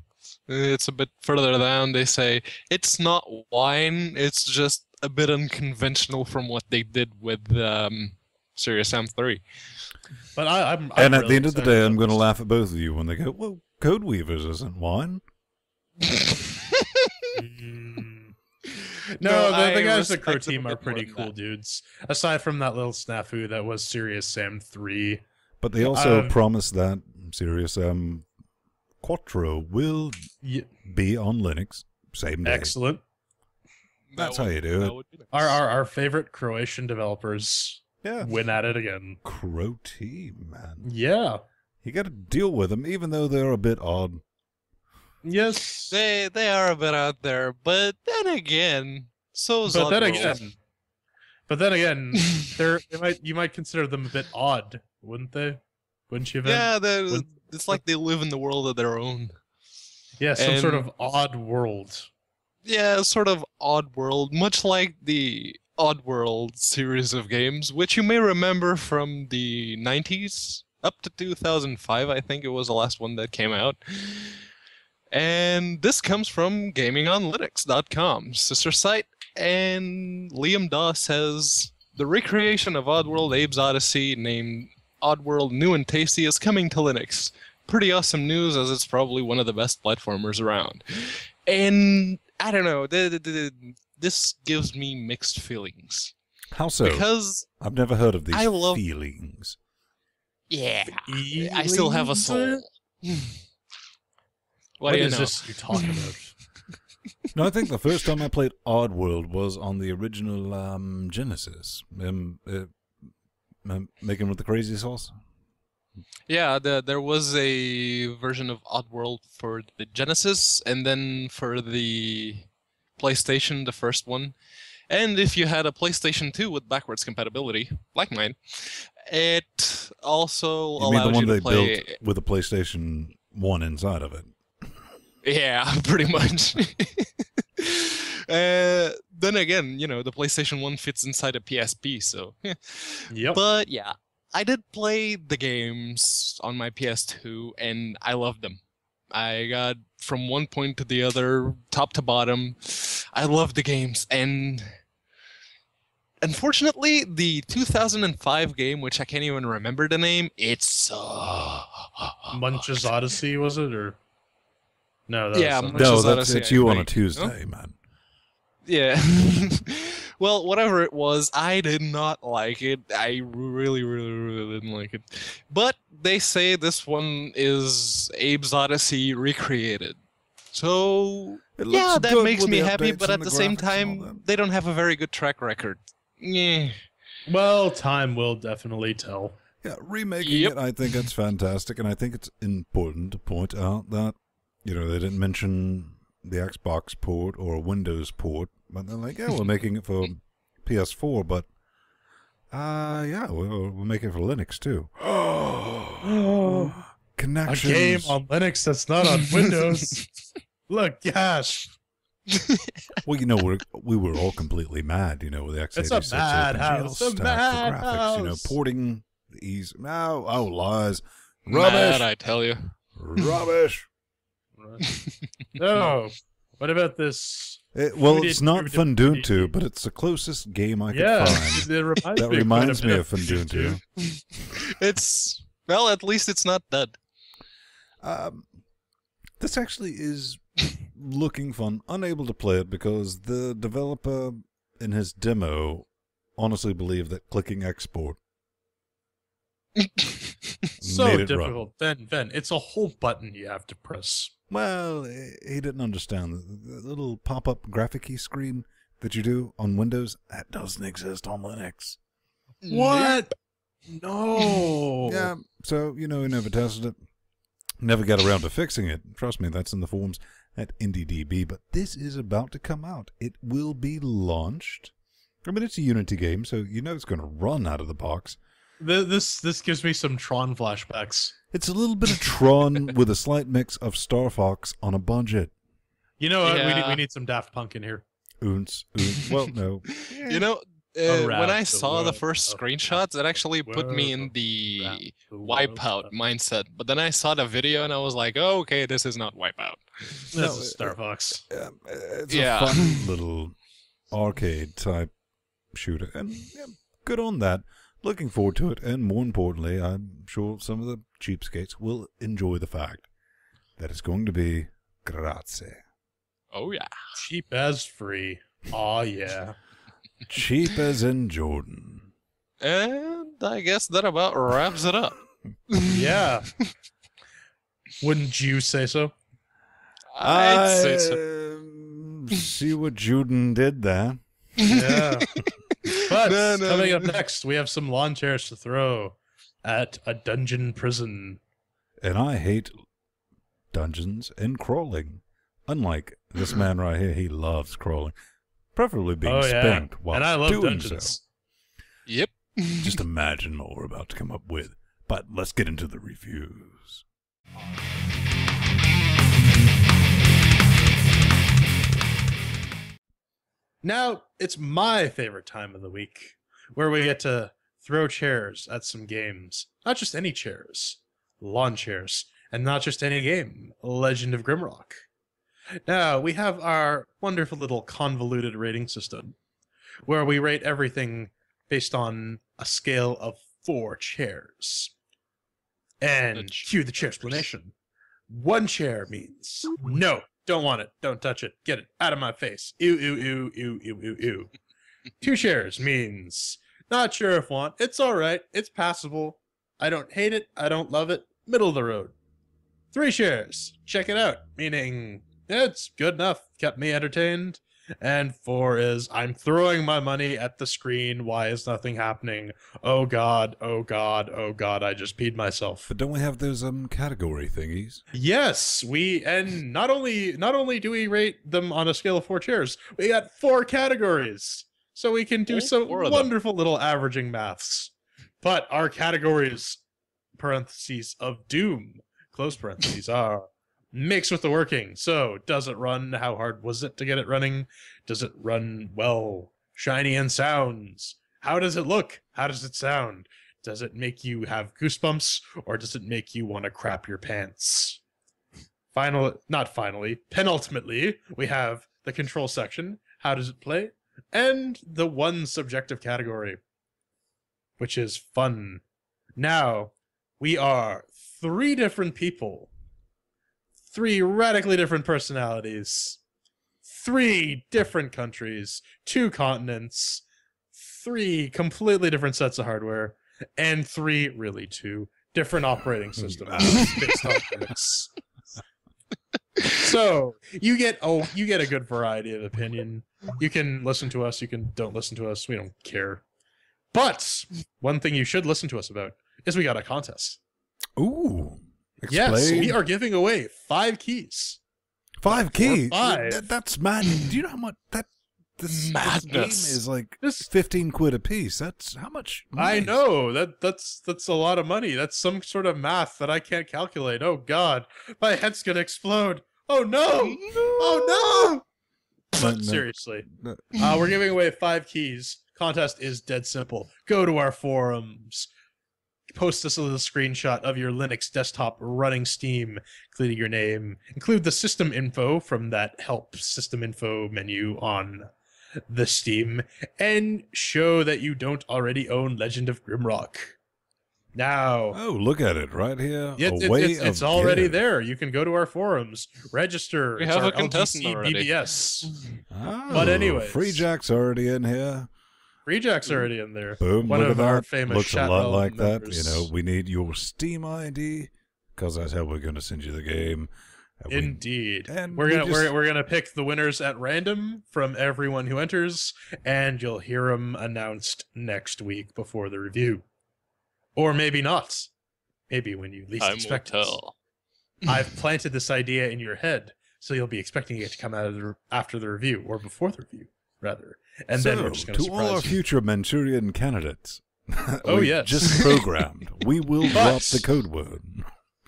It's a bit further down. They say it's not wine, it's just a bit unconventional from what they did with Serious Sam 3. But I'm and at really the end of the excited day, I'm about going to this. laugh at both of you when they go, well, Code Weavers isn't wine. No, the I guys at Crow respect it a Team are bit more pretty than cool that. dudes. Aside from that little snafu that was Serious Sam 3. But they also promised that Serious Sam Quattro will Yeah, be on Linux same day. excellent. That's how you do that it. would be nice. Our favorite Croatian developers Yeah. win at it again. Crow Team, man. Yeah. You got to deal with them, even though they're a bit odd. Yes. They are a bit out there, but then again, so's But then Oddworld. again, you might consider them a bit odd, wouldn't they? Wouldn't you? Ben? Yeah, it's like they live in the world of their own. Yeah, some sort and- of odd world. Yeah, sort of Oddworld, much like the Oddworld series of games, which you may remember from the 90s up to 2005, I think it was the last one that came out. And this comes from GamingOnLinux.com, sister site, and Liam Daw says, the recreation of Oddworld Abe's Odyssey, named Oddworld New and Tasty, is coming to Linux. Pretty awesome news, as it's probably one of the best platformers around. And I don't know, this gives me mixed feelings. How so? Because, I've never heard of these I love- feelings. yeah, I still have a soul. What do you is know? this you're talking about? No, I think the first time I played Oddworld was on the original Genesis. Making with the crazy sauce. Yeah, there was a version of Oddworld for the Genesis, and then for the PlayStation, the first one. And if you had a PlayStation 2 with backwards compatibility, like mine, it also You mean the allowed one you they to play. built with a PlayStation 1 inside of it? Yeah, pretty much. Then again, you know, the PlayStation 1 fits inside a PSP, so. Yep. But yeah, I did play the games on my PS2, and I loved them. I got from one point to the other, top to bottom. I loved the games, and unfortunately, the 2005 game, which I can't even remember the name, it's Munch's Odyssey, was it, or no? That Yeah, was Munch's No, Odyssey, that's I you on a think. Tuesday, man. Yeah. Well, whatever it was, I did not like it. I really, really, really didn't like it. But they say this one is Abe's Odyssey recreated. So, It yeah, looks that good makes with me the happy, updates but and at the the same graphics and all time, that. they don't have a very good track record. Yeah. Well, time will definitely tell. Yeah, remaking Yep. it, I think it's fantastic, and I think it's important to point out that, you know, they didn't mention the Xbox port or Windows port, but they're like, yeah, we're making it for PS4, but, yeah, we're making it for Linux, too. A Connections. game on Linux that's not on Windows. Look, gosh, Well, you know, we were all completely mad, you know, with the x86 It's a madhouse, OpenGL a stack for graphics, you know, madhouse. porting the easy. No, oh, lies. Mad, Rubbish. I tell you. Rubbish. No. What about this? Well, it's not Funduntu, but it's the closest game I could find. That reminds me of Funduntu. It's, well, at least it's not dead. This actually is looking fun. Unable to play it because the developer in his demo honestly believed that clicking export so made it difficult. run. Ben, it's a whole button you have to press. Well, he didn't understand. The little pop-up graphic-y screen that you do on Windows, that doesn't exist on Linux. What? No. Yeah, so, he never tested it. Never got around to fixing it. Trust me, that's in the forums at IndieDB. But this is about to come out. It will be launched. I mean, it's a Unity game, so it's going to run out of the box. This gives me some Tron flashbacks. It's a little bit of Tron with a slight mix of Star Fox on a budget. You know what? Yeah. We need some Daft Punk in here. Oons. Well, no. When I saw the first screenshots, it actually put me in the Wipeout mindset. But then I saw the video and I was like, oh, okay, this is not Wipeout. This is Star Fox. It's a fun little arcade-type shooter. And good on that. Looking forward to it. And more importantly, I'm sure some of the cheapskates will enjoy the fact that it's going to be grazie. Oh, yeah. Cheap as free. Aw, yeah. Cheap as in Jordan. And I guess that about wraps it up. Yeah. Wouldn't you say so? I'd say so. See what Jordan did there. Yeah. But coming up next, we have some lawn chairs to throw at a dungeon prison. And I hate dungeons and crawling. Unlike this man right here, he loves crawling. Preferably being spanked while and I love doing dungeons. so. Yep. Just imagine what we're about to come up with. But let's get into the reviews. Now, it's my favorite time of the week, where we get to throw chairs at some games. Not just any chairs, lawn chairs. And not just any game, Legend of Grimrock. Now, we have our wonderful little convoluted rating system, where we rate everything based on a scale of 4 chairs. And cue the chair explanation. 1 chair means, no, don't want it, don't touch it, get it out of my face, ew, ew, ew, ew, ew, ew, ew. 2 chairs means, not sure if want, it's alright, it's passable, I don't hate it, I don't love it, middle of the road. 3 chairs, check it out, meaning, it's good enough, kept me entertained. And 4 is, I'm throwing my money at the screen, why is nothing happening? Oh god, oh god, oh god, I just peed myself. But don't we have those category thingies? Yes, and not only do we rate them on a scale of 4 chairs, we got 4 categories. So we can do some wonderful little averaging maths. But our categories, parentheses, of doom, close parentheses, are mixed with the working. So, does it run? How hard was it to get it running? Does it run well? Shiny and sounds. How does it look? How does it sound? Does it make you have goosebumps? Or does it make you want to crap your pants? Penultimately, we have the control section. How does it play? And the one subjective category, which is fun. Now, we are 3 different people. 3 radically different personalities, 3 different countries, 2 continents, 3 completely different sets of hardware, and 2 different operating systems based on Linux. So you get a good variety of opinion. You can listen to us, you can don't listen to us, we don't care. But one thing you should listen to us about is we got a contest. Ooh. Explain. Yes, we are giving away 5 keys. 5 keys? 5. That's mad. Do you know how much this game is like? This 15 quid a piece. That's how much money? I know. That's a lot of money. That's some sort of math that I can't calculate. Oh god. My head's gonna explode. Oh no! Oh no! Seriously. We're giving away 5 keys. Contest is dead simple. Go to our forums. post us a little screenshot of your Linux desktop running Steam, including your name. Include the system info from that help system info menu on the Steam, and show that you don't already own Legend of Grimrock. Now, Oh, look at it right here. it's already there. You can go to our forums, register. We It's have our a contestant LGC already. BBS. Oh, But anyways. Free Jack's already in here. Free Jack's already in there. Boom, One look of at our that. famous Looks a lot Shotwell like members. that. We need your Steam ID, because that's how we're going to send you the game. And Indeed. and We're we gonna just- we're gonna pick the winners at random from everyone who enters, and you'll hear them announced next week before the review, or maybe not. Maybe when you least Time will expect it. tell. I've planted this idea in your head, so you'll be expecting it to come out of after the review, or before the review, rather. And then we're just going to all our surprise you. future Manchurian candidates. Oh, we yes. just programmed. We will drop the code word.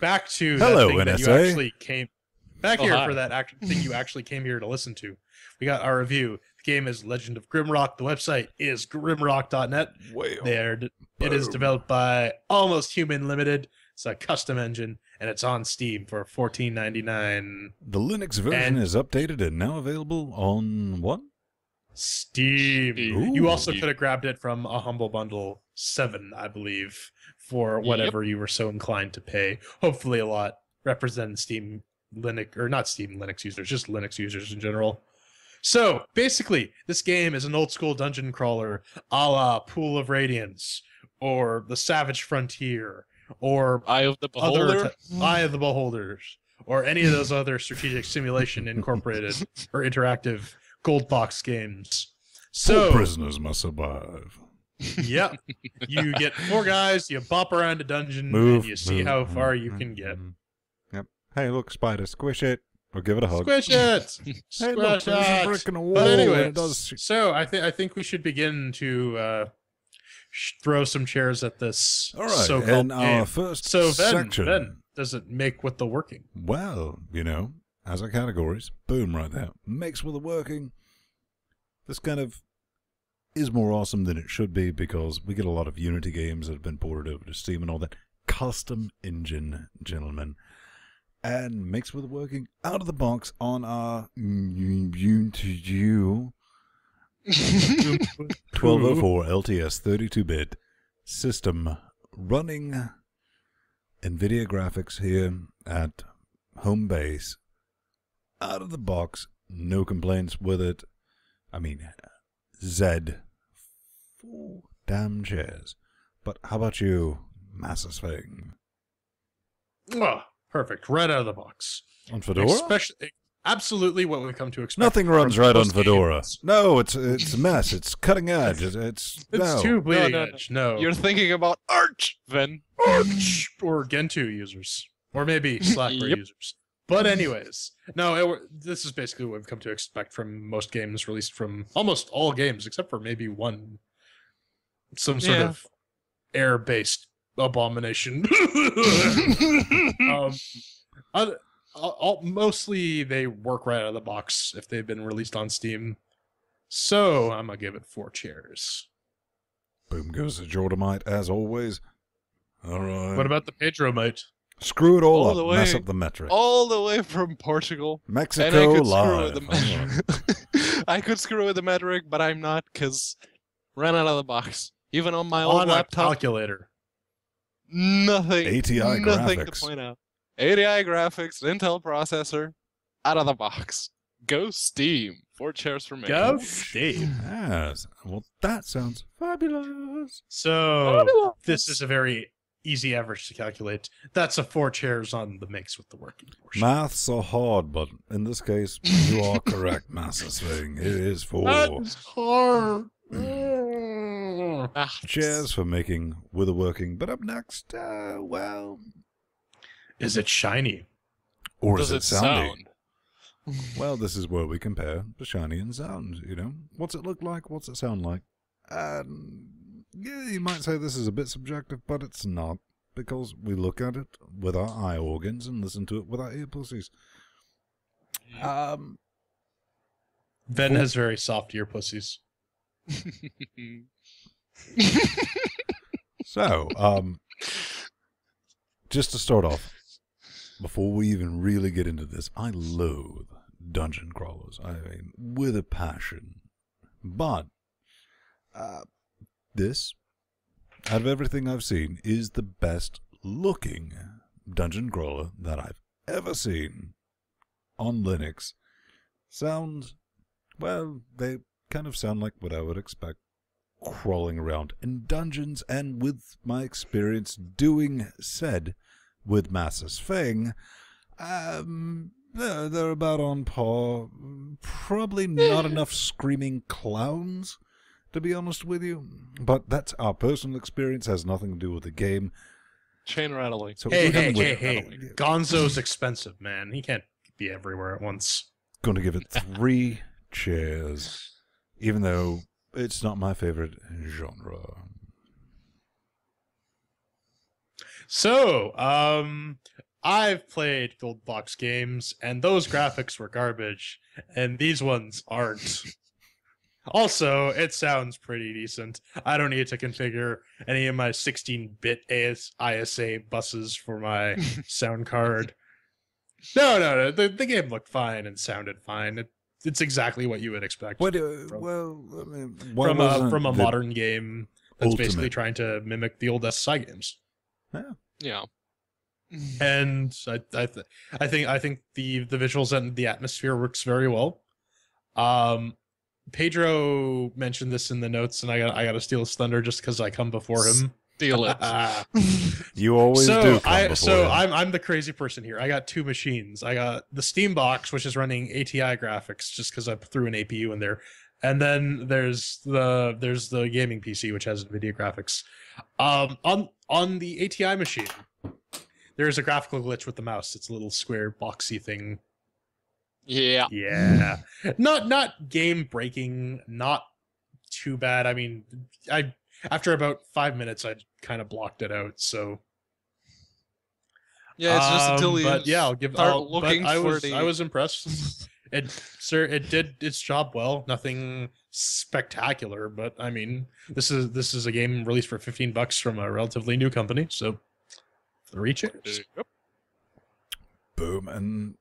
Back to Hello, that thing that you NSA. actually came back Oh, here hi. for that thing you actually came here to listen to. We got our review. The game is Legend of Grimrock. The website is grimrock.net. It is developed by Almost Human Limited. It's a custom engine, and it's on Steam for $14.99. The Linux version And- is updated and now available on what? Steam. Ooh. You also could have grabbed it from a Humble Bundle 7, I believe, for whatever you were so inclined to pay. Hopefully a lot represent Steam Linux, or not Steam Linux users, just Linux users in general. So, basically, this game is an old school dungeon crawler a la Pool of Radiance, or The Savage Frontier, or Eye of the other Beholder. Eye of the Beholders, or any of those other strategic simulation incorporated or interactive gold box games. Four So, prisoners must survive. yep, you get 4 guys, you bop around a dungeon, Move. and you see move, how move, far you move, can get. move. Yep. Hey, look, spider, squish it. Or give it a hug. Squish it! Hey, look, Squish there's a it! brick in a wall. But and anyway, it does. so I think we should begin to throw some chairs at this All right, so-called and our game. first So section. then, does it make with the working? Well, as our categories, boom, right there. Makes with the working. This kind of is more awesome than it should be because we get a lot of Unity games that have been ported over to Steam and all that. Custom engine, gentlemen. And makes with the working out of the box on our Unity 1204 LTS 32-bit system running NVIDIA graphics here at home base. Out of the box, no complaints with it. I mean, Zed, 4 damn chairs. But how about you, Master Thing? Oh, perfect, right out of the box. On Fedora? Especially, absolutely what we've come to expect. Nothing runs from right on most Fedora. games. No, it's a mess. It's cutting edge. It's no. too bleeding no. edge. No, You're thinking about Arch, Ven. Arch or Gentoo users, or maybe Slackware Yep. users. But anyways, no, this is basically what we've come to expect from most games released from almost all games, except for maybe one, some sort Yeah. of air-based abomination. Mostly they work right out of the box if they've been released on Steam. So I'm gonna give it 4 chairs. Boom goes the Jordamite, as always. All right. What about the Pedromite? Screw it all, All the up. Mess way- up the metric. All the way from Portugal. And I Mexico could screw live. with the metric. I could screw with the metric, but I'm not because ran out of the box. Even on my old On a laptop, calculator. nothing. ATI nothing graphics. to point out. ATI graphics, Intel processor, out of the box. Go Steam. 4 chairs for me. Go Steve. Yes. Well, that sounds fabulous. So this is a very easy average to calculate. That's a 4 chairs on the mix with the working portion. Maths are hard, but in this case, you are correct, Master Swing. It is 4 That's hard. Ah, chairs for making with a working. But up next, well, Is it shiny? or Does is it it soundy? sound? Well, this is where we compare the shiny and sound, What's it look like? What's it sound like? Yeah, you might say this is a bit subjective, but it's not, because we look at it with our eye organs and listen to it with our ear pussies. Ben has very soft ear pussies. So, just to start off, before we even really get into this, I loathe dungeon crawlers. I mean, with a passion. But this, out of everything I've seen, is the best looking dungeon crawler that I've ever seen on Linux. Sounds, well, they kind of sound like what I would expect crawling around in dungeons, and with my experience doing said with Massa's Fang, they're about on par. Probably not enough screaming clowns, to be honest with you. But that's our personal experience, has nothing to do with the game. Chain rattling. So hey. Gonzo's expensive, man. He can't be everywhere at once. Going to give it 3 chairs, even though it's not my favorite genre. So, I've played Gold Box games, and those graphics were garbage, and these ones aren't. Also, it sounds pretty decent. I don't need to configure any of my 16-bit ISA buses for my sound card. No. The game looked fine and sounded fine. It's exactly what you would expect from a modern game that's basically trying to mimic the old SSI games. Yeah. And I think the visuals and the atmosphere works very well. Pedro mentioned this in the notes, and I got to steal his thunder just because I come before him. Steal it. You always do. I'm the crazy person here. I got 2 machines. I got the Steam box, which is running ATI graphics, just because I threw an APU in there, and then there's the gaming PC, which has NVIDIA graphics. On the ATI machine, there's a graphical glitch with the mouse. It's a little square boxy thing. Yeah. Not game breaking, not too bad. I mean, after about 5 minutes, I kind of blocked it out. So yeah, it's just until you start looking I was impressed. It did its job well. Nothing spectacular, but I mean, this is a game released for $15 from a relatively new company. So 3 chairs. Yep. Boom. And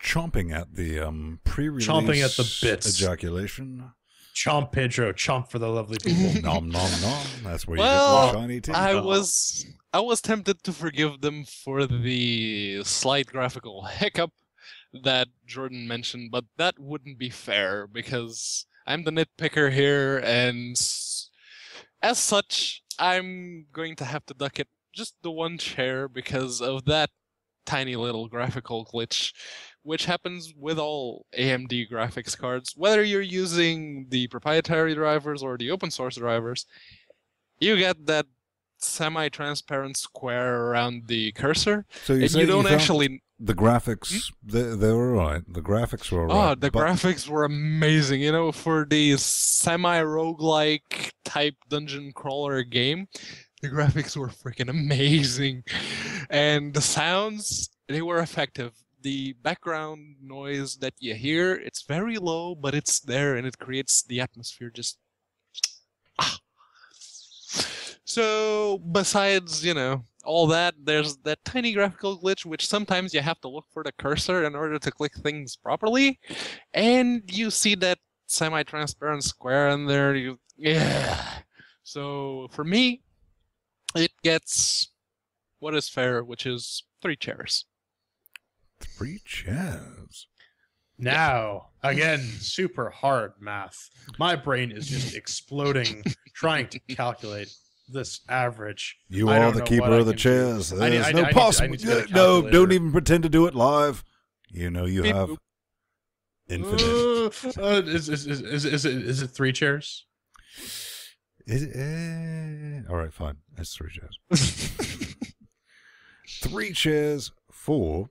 chomping at the pre-release bits. Ejaculation. Chomp, Pedro, chomp for the lovely people. Nom nom nom. That's where you get the shiny teeth. I was tempted to forgive them for the slight graphical hiccup that Jordan mentioned, but that wouldn't be fair because I'm the nitpicker here, and as such, I'm going to have to duck it just the 1 chair because of that tiny little graphical glitch, which happens with all AMD graphics cards. Whether you're using the proprietary drivers or the open source drivers, you get that semi-transparent square around the cursor. So you don't actually... The graphics, they were alright. The graphics were alright. Graphics were amazing. You know, for the semi-roguelike type dungeon crawler game, the graphics were freaking amazing. And the sounds, they were effective. The background noise that you hear, it's very low, but it's there and it creates the atmosphere just... So, besides, all that, there's that tiny graphical glitch, which sometimes you have to look for the cursor in order to click things properly. And you see that semi-transparent square in there. So, for me, it gets what is fair, which is 3 chairs. 3 chairs. Now, again, super hard math. My brain is just exploding trying to calculate this average. You are the keeper of the chairs. There's no possible. No, don't even pretend to do it live. You know you have infinite. Is it 3 chairs? All right, fine. That's 3 chairs. 3 chairs for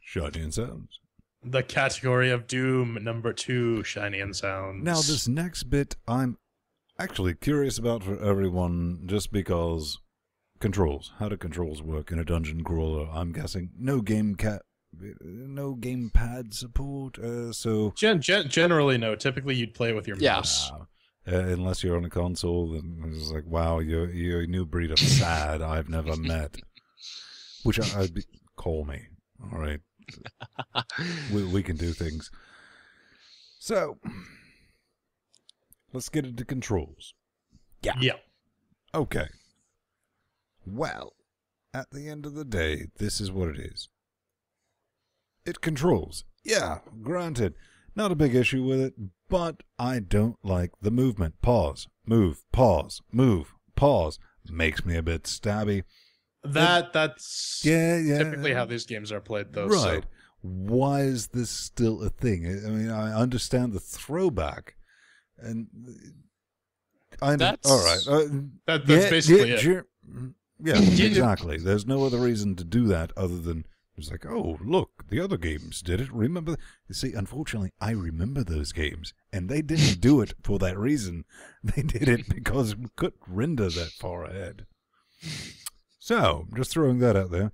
Shiny and Sounds. The category of Doom, number 2, Shiny and Sounds. Now, this next bit, I'm actually curious about for everyone, just because controls. How do controls work in a dungeon crawler? I'm guessing no gamepad support. So generally no. Typically, you'd play with your mouse. Unless you're on a console, then it's like, wow, you're a new breed of sad I've never met. Which I'd be, call me. All right. we can do things. So, let's get into controls. Yeah. Okay. Well, at the end of the day, this is what it is. It controls. Yeah, granted. Not a big issue with it, but I don't like the movement. Pause, move, pause, move, pause. Makes me a bit stabby. That's typically how yeah. these games are played, though. Right. So. Why is this still a thing? I mean, I understand the throwback, and That's all right. That's basically it. Sure. Yeah, exactly. There's no other reason to do that other than it's like, oh, look, the other games did it. Remember? You see, unfortunately, I remember those games, and they didn't do it for that reason. They did it because we couldn't render that far ahead. So, just throwing that out there.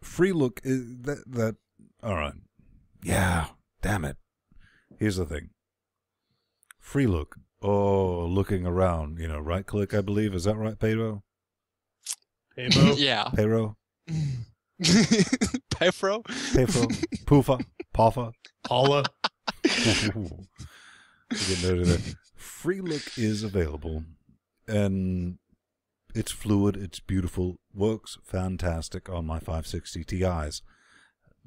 Free look is that. All right. Yeah. Damn it. Here's the thing. Free look. Oh, looking around. Right click, I believe. Is that right, Pedro? Paybo? Yeah. Pedro? Pefro? Poofa? Poffa? Paula? Free look is available, and it's fluid, it's beautiful, works fantastic on my 560 Ti's.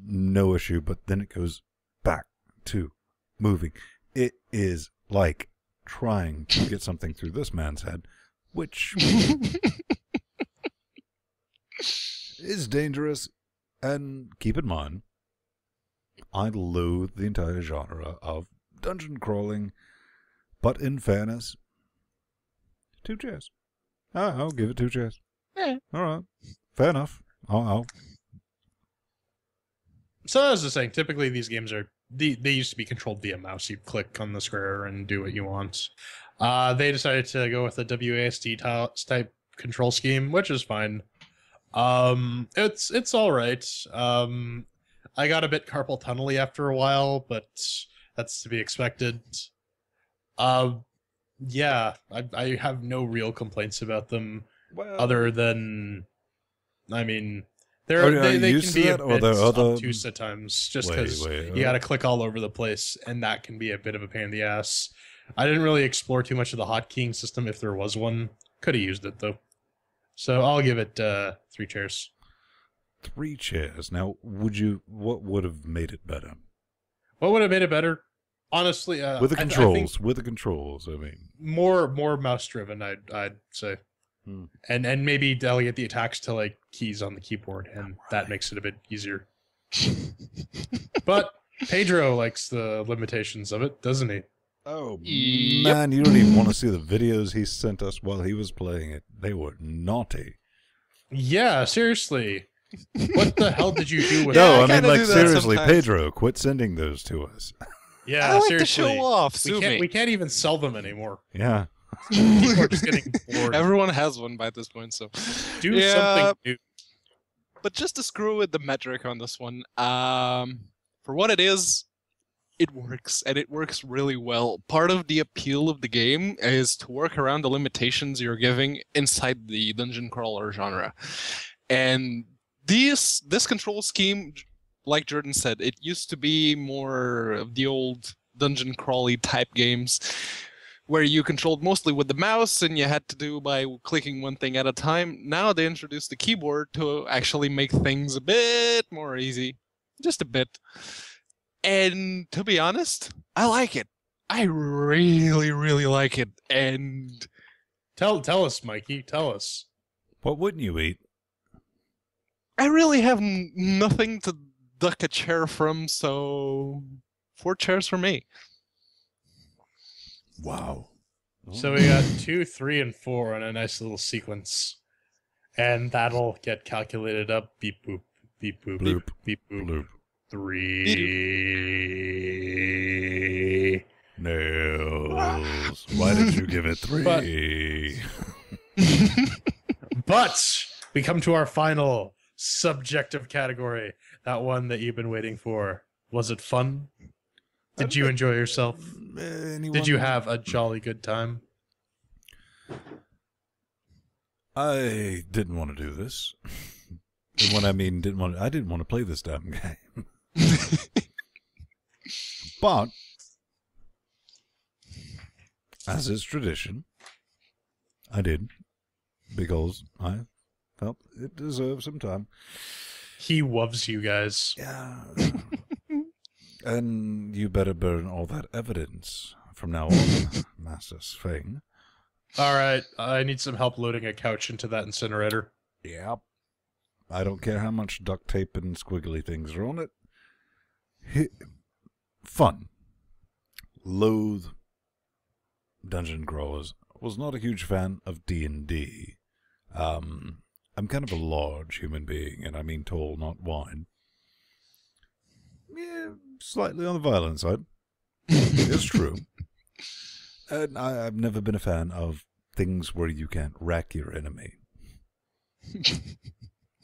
No issue, but then it goes back to moving. It is like trying to get something through this man's head, which is dangerous. And keep in mind, I loathe the entire genre of dungeon crawling, but in fairness, 2 chairs. I'll give it 2 chairs. Yeah. All right. Fair enough. I'll. So as I was saying, typically these games are they used to be controlled via mouse. You click on the square and do what you want. They decided to go with a WASD type control scheme, which is fine. It's all right. I got a bit carpal tunnel-y after a while, but that's to be expected. Yeah, I have no real complaints about them, other than, I mean, they can be a bit obtuse at times, just because you got to click all over the place, and that can be a bit of a pain in the ass. I didn't really explore too much of the hotkeying system, if there was one. Could have used it, though. So I'll give it 3 chairs. 3 chairs. Now, what would have made it better? What would have made it better? Honestly, with the controls, I mean, more mouse driven, I'd say, and maybe delegate the attacks to like keys on the keyboard, and that makes it a bit easier. But Pedro likes the limitations of it, doesn't he? Oh man, you don't even want to see the videos he sent us while he was playing it. They were naughty. Yeah, seriously. What the hell did you do with No, I mean, like, seriously, sometimes. Pedro, quit sending those to us. Yeah, I like seriously. to show off. We can't even sell them anymore. Yeah. People are just getting bored. Everyone has one by this point, so do something new. But just to screw with the metric on this one, for what it is, it works, and it works really well. Part of the appeal of the game is to work around the limitations you're giving inside the dungeon crawler genre. And this control scheme, like Jordan said, it used to be more of the old dungeon crawly type games where you controlled mostly with the mouse and you had to do by clicking one thing at a time. Now they introduced the keyboard to actually make things a bit more easy. Just a bit. And to be honest, I like it. I really, really like it. And tell us, Mikey. Tell us. What wouldn't you eat? I really have nothing to duck a chair from, so 4 chairs for me. Wow. So we got 2, 3, and 4 in a nice little sequence. And that'll get calculated up. Beep boop. Beep boop. Bloop. Beep boop. Bloop. 3. Nails. Why did you give it 3? But we come to our final subjective category. That one that you've been waiting for. Was it fun? Did you enjoy yourself? Did you have a jolly good time? I didn't want to do this. And when I mean I didn't want to play this damn game. But, as is tradition, I did, because I felt it deserved some time. He loves you guys. Yeah. And you better burn all that evidence from now on, Master Sphing. All right, I need some help loading a couch into that incinerator. Yep. I don't care how much duct tape and squiggly things are on it. Fun. Loathe dungeon crawlers. Was not a huge fan of D&D. I'm kind of a large human being, and I mean tall, not wide. Yeah, slightly on the violent side. It's true. And I've never been a fan of things where you can't rack your enemy.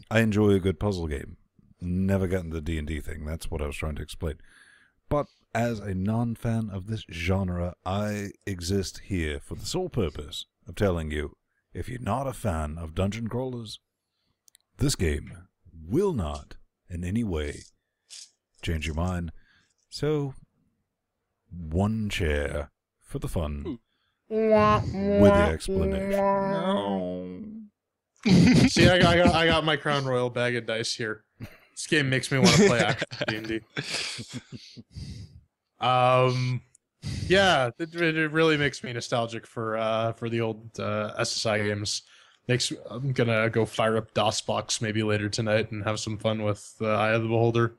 I enjoy a good puzzle game. Never gotten the D&D thing. That's what I was trying to explain. But as a non-fan of this genre, I exist here for the sole purpose of telling you, if you're not a fan of dungeon crawlers, this game will not in any way change your mind. So, one chair for the fun with the explanation. See, I got my Crown Royal bag of dice here. This game makes me want to play actual D&D. Yeah, it really makes me nostalgic for the old SSI games. I'm gonna go fire up DOSBox maybe later tonight and have some fun with Eye of the Beholder.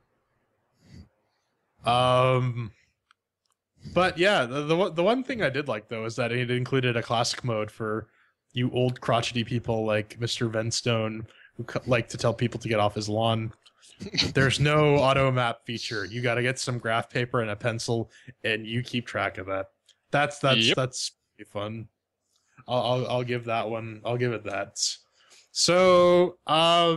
But yeah, the one thing I did like though is that it included a classic mode for you old crotchety people like Mr. Venstone who like to tell people to get off his lawn. There's no auto map feature. You got to get some graph paper and a pencil, and you keep track of that. That's pretty fun. I'll give that one. I'll give it that. So I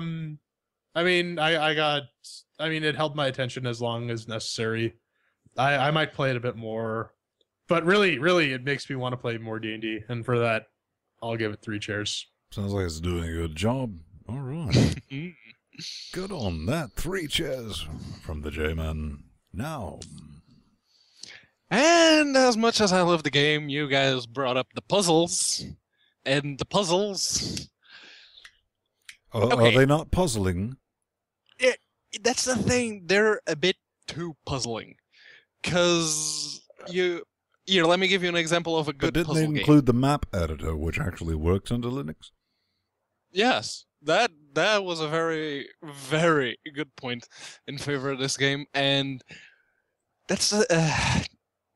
mean, it held my attention as long as necessary. I might play it a bit more, but really, it makes me want to play more D&D, and for that, I'll give it 3 chairs. Sounds like it's doing a good job. All right. Good on that. 3 chairs from the J-Man. Now. And as much as I love the game, you guys brought up the puzzles. And the puzzles... Are they not puzzling? That's the thing. They're a bit too puzzling. Because let me give you an example of a good puzzle game. Didn't they include the map editor, which actually works under Linux? Yes, that was a very, very good point in favor of this game. And that's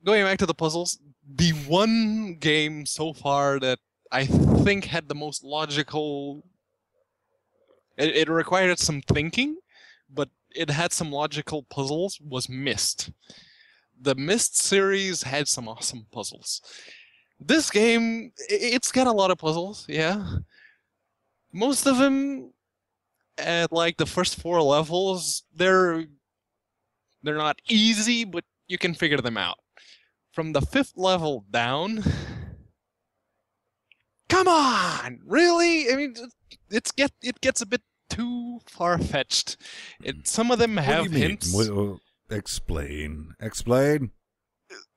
going back to the puzzles. The one game so far that I think had the most logical. It required some thinking, but it had some logical puzzles. Was Myst. The Myst series had some awesome puzzles. This game, it's got a lot of puzzles, yeah. Most of them, at like the first 4 levels, they're not easy, but you can figure them out. From the 5th level down, come on, really? I mean, it gets a bit too far-fetched. Some of them have hints. Explain.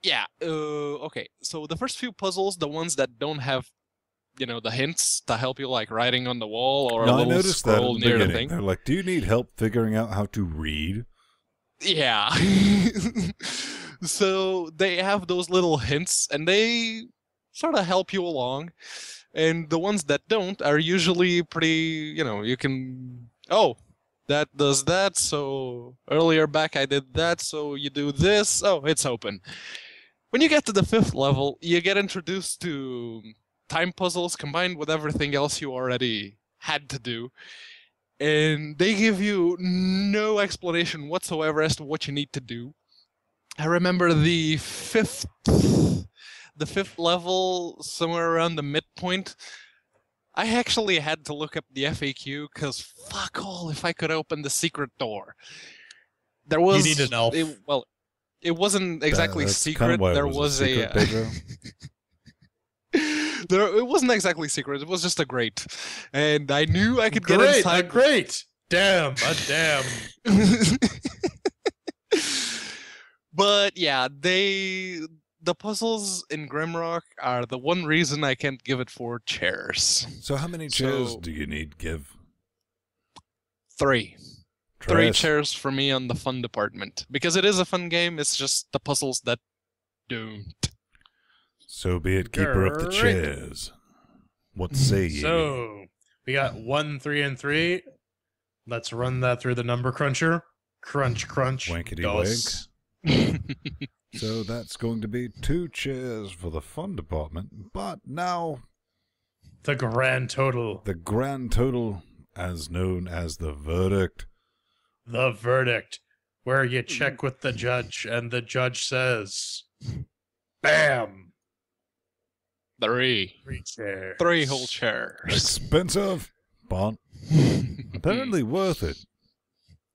Yeah. Okay. So the first few puzzles, the ones that don't have, the hints to help you, like writing on the wall or a little scroll near the thing. They're like, "Do you need help figuring out how to read?" Yeah. So they have those little hints, and they sort of help you along. And the ones that don't are usually pretty. You can. Oh. That does that, so earlier back I did that, so you do this, oh, it's open. When you get to the 5th level, you get introduced to time puzzles combined with everything else you already had to do. And they give you no explanation whatsoever as to what you need to do. I remember the 5th level, somewhere around the midpoint, I actually had to look up the FAQ because fuck all if I could open the secret door. There was you need an elf. It wasn't exactly that's secret. Kind of why there it was a secret, Pedro. It wasn't exactly secret. It was just a grate, and I knew I could get Great, inside. a great. Damn, a damn. But yeah, the puzzles in Grimrock are the one reason I can't give it 4 chairs. So how many chairs do you need, Give? 3. Trash. 3 chairs for me on the fun department. Because it is a fun game, it's just the puzzles that don't. So be it, keeper of the Great. chairs. What say ye? So we got 1, 3, and 3. Let's run that through the number cruncher. Crunch, crunch. Wankety dos. So that's going to be 2 chairs for the fun department. But now, The grand total. the grand total, as known as the verdict. The verdict. Where you check with the judge, and the judge says, "Bam! 3. 3 chairs. 3 whole chairs. Expensive, but apparently worth it.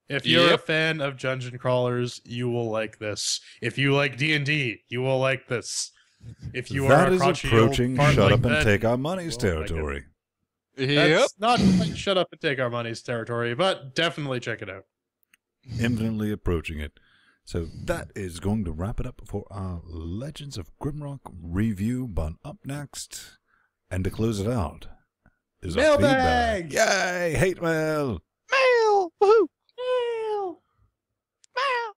If you're a Yep. fan of dungeon crawlers, you will like this. If you like D&D, you will like this. If you That are a is crouchy approaching old fart shut like up and that, take our monies you won't like it. territory. Yep. That's not quite shut up and take our money's territory, but definitely check it out. Infinitely approaching it. So that is going to wrap it up for our Legends of Grimrock review. But up next, and to close it out, is our Mailbag! feedback. Yay! Hate mail! Mail! Woohoo! Mail! Mail!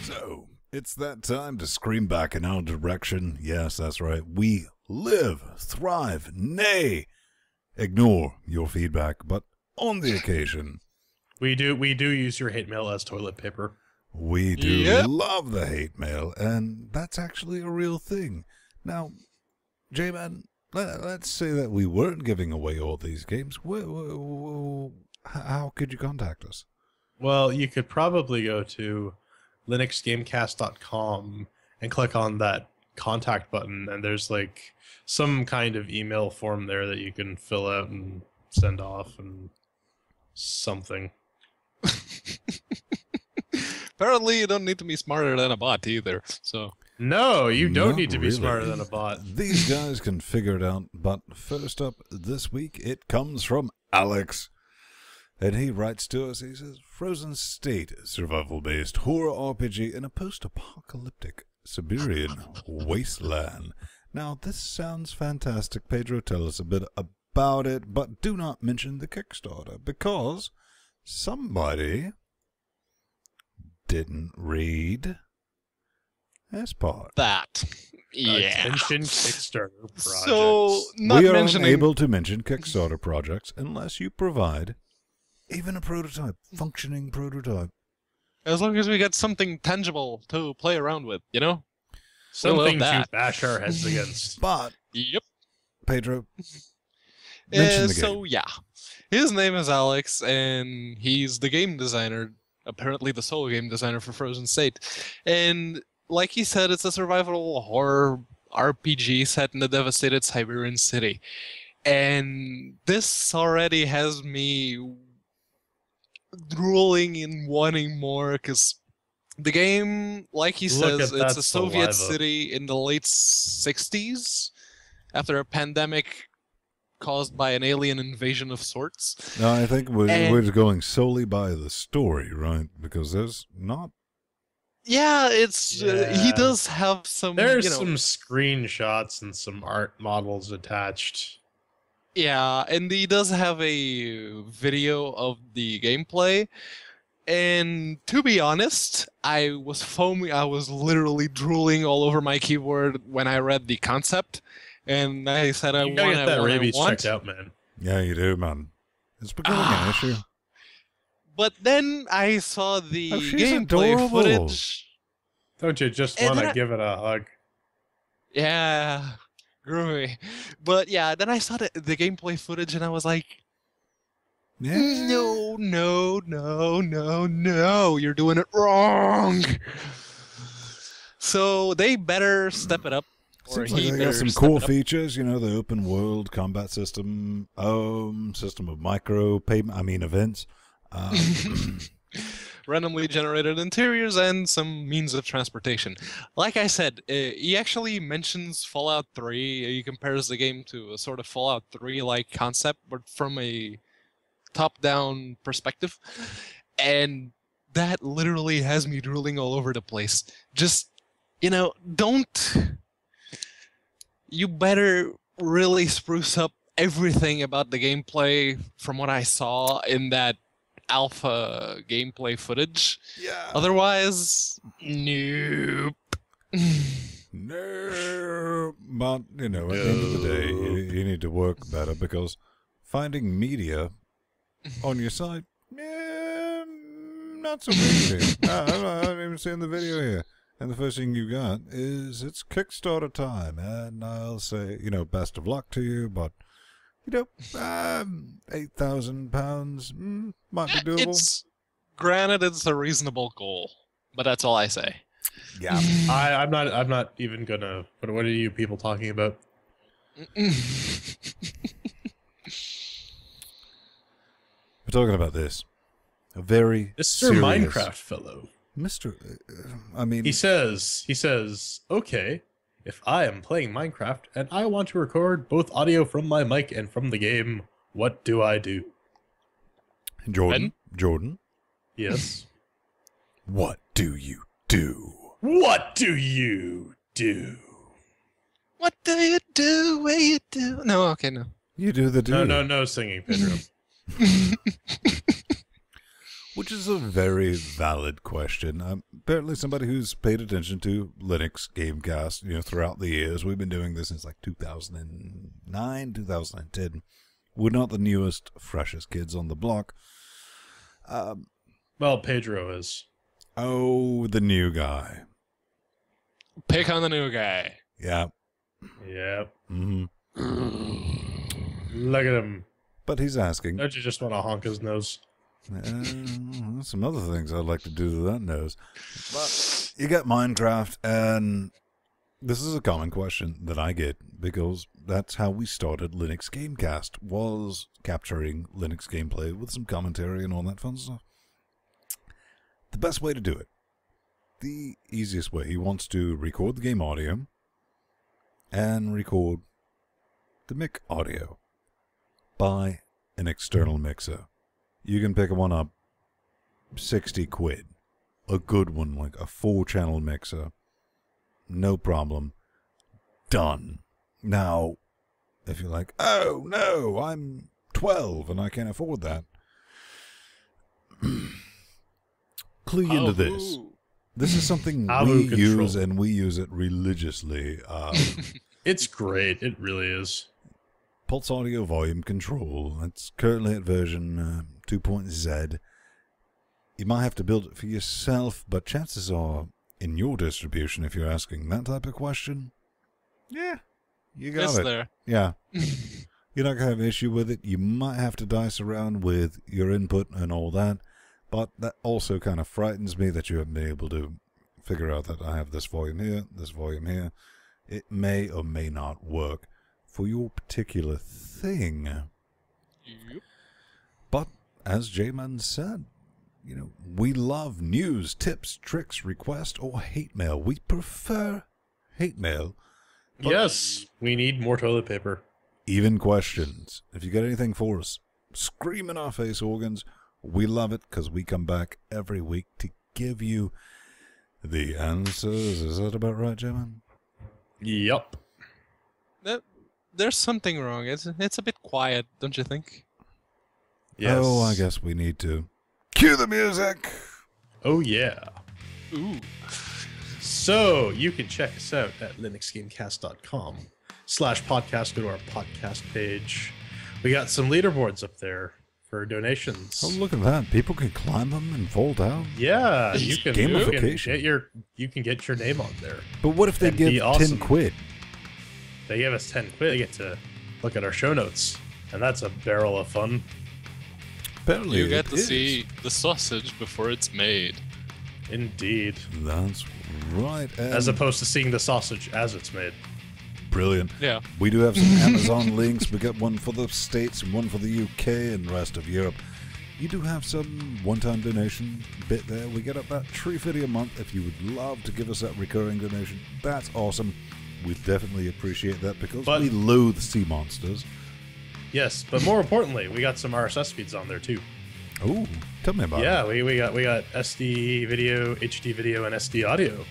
So, it's that time to scream back in our direction. Yes, that's right. We live, thrive, nay, ignore your feedback, but on the occasion, We do use your hate mail as toilet paper. we do Yep. love the hate mail, and that's actually a real thing. Now, J-Man, let's say that we weren't giving away all these games. How could you contact us? Well, you could probably go to LinuxGamecast.com and click on that contact button, and there's like some kind of email form there that you can fill out and send off and something. Apparently, you don't need to be smarter than a bot either. So No, you don't Not need to be really. smarter than a bot. These guys can figure it out, but first up this week, it comes from Alex. And he writes to us, he says, Frozen State, survival-based horror RPG in a post-apocalyptic Siberian wasteland. Now, this sounds fantastic. Pedro, tell us a bit about it, but do not mention the Kickstarter, because somebody didn't read this part. that, yeah. Attention Kickstarter projects. So not We are mentioning. unable to mention Kickstarter projects unless you provide even a prototype, functioning prototype. As long as we get something tangible to play around with, you know? something that. to bash our heads against. But, Yep. Pedro, mention the So, yeah. His name is Alex, and he's the game designer, apparently the sole game designer for Frozen State. And like he said, it's a survival horror RPG set in a devastated Siberian city. And this already has me drooling and wanting more, because the game, like he Look says, at it's that a Soviet saliva. city in the late 60s after a pandemic caused by an alien invasion of sorts. no, I think we're And- going solely by the story, right? Because there's not... Yeah, it's he Yeah. does have some, There's you know, some screenshots and some art models attached. yeah, and he does have a video of the gameplay. And to be honest, I was foaming. I was literally drooling all over my keyboard when I read the concept, and I said, "I You gotta want, get I that want, I rabies want." checked out, man. Yeah, you do, man. It's becoming an issue. But then I saw the Oh, she's gameplay adorable. footage. Don't you just And want then to I- give it a hug? Yeah, groovy. But yeah, then I saw the gameplay footage, and I was like, Yeah. no, you're doing it wrong. So they better step it up. Or Seems like he they better got some step cool it up. features, you know, the open world combat system, system of micro payment, events. randomly generated interiors, and some means of transportation. Like I said, he actually mentions Fallout 3. He compares the game to a sort of Fallout 3-like concept, but from a top-down perspective. And that literally has me drooling all over the place. Just, don't... You better really spruce up everything about the gameplay from what I saw in that alpha gameplay footage. Yeah. Otherwise, nope. No. But, at the end of the day, you need to work better, because finding media on your site, not so easy. I haven't even seen the video here. And the first thing you got is it's Kickstarter time. And I'll say, best of luck to you, but, £8,000 might be doable. Granted, it's a reasonable goal, but that's all I say. Yeah. I'm not even gonna. What are you people talking about? We're talking about this. A very Mr. serious Minecraft fellow. Mr. I mean, He says, okay, if I am playing Minecraft and I want to record both audio from my mic and from the game, what do I do? Jordan. Yes. What do you do? What do you do? What do you do? What you do? No, okay, no. You do the do. No singing, Pedro. Which is a very valid question. Apparently somebody who's paid attention to Linux Gamecast, throughout the years. We've been doing this since like 2009, 2010. We're not the newest, freshest kids on the block. Well, Pedro is. Oh, the new guy. Pick on the new guy. Yeah. Yep. Mm-hmm. Look at him. But he's asking. Don't you just want to honk his nose? Some other things I'd like to do to that nose. But you get Minecraft, and this is a common question that I get, because that's how we started Linux Gamecast, was capturing Linux gameplay with some commentary and all that fun stuff. The best way to do it, the easiest way, he wants to record the game audio and record the mic audio by an external mixer. You can pick one up, 60 quid. A good one, like a 4-channel mixer. No problem. Done. Now, if you're like, oh no, I'm 12 and I can't afford that. Clue you into this. This is something we use, and we use it religiously. It's great. It really is. Pulse Audio Volume Control. It's currently at version 2.z. You might have to build it for yourself, but chances are, in your distribution, if you're asking that type of question, yeah, you got It's it. there. Yeah. You're not going to have an issue with it. You might have to dice around with your input and all that, but that also kind of frightens me that you haven't been able to figure out that I have this volume here, this volume here. It may or may not work for your particular thing. Yep. But, as J-Man said, we love news, tips, tricks, requests, or hate mail. We prefer hate mail. Yes, we need more toilet paper. Even questions. If you got anything for us, scream in our face, organs. We love it, because we come back every week to give you the answers. Is that about right, J-Man? Yup. There's something wrong. It's a bit quiet, don't you think? Yes. Oh, I guess we need to cue the music. Oh, yeah. Ooh. So, you can check us out at linuxgamecast.com/podcast. Go to our podcast page. We got some leaderboards up there for donations. Oh, look at that. People can climb them and fall down. Yeah, you can Gamification. you can get your name on there. But what if they That'd give be awesome. 10 quid? They give us 10 quid. They get to look at our show notes, and that's a barrel of fun. Apparently You get it to is. see the sausage before it's made. Indeed. That's right. And As opposed to seeing the sausage as it's made. brilliant. Yeah. We do have some Amazon links. We got one for the States and one for the UK and the rest of Europe. You do have some one-time donation bit there. We get about $3.50 a month. If you would love to give us that recurring donation, that's awesome. We definitely appreciate that because we loathe sea monsters. Yes, but more importantly, we got some RSS feeds on there too. Oh, tell me about it. Yeah, we got SD video, HD video, and SD audio.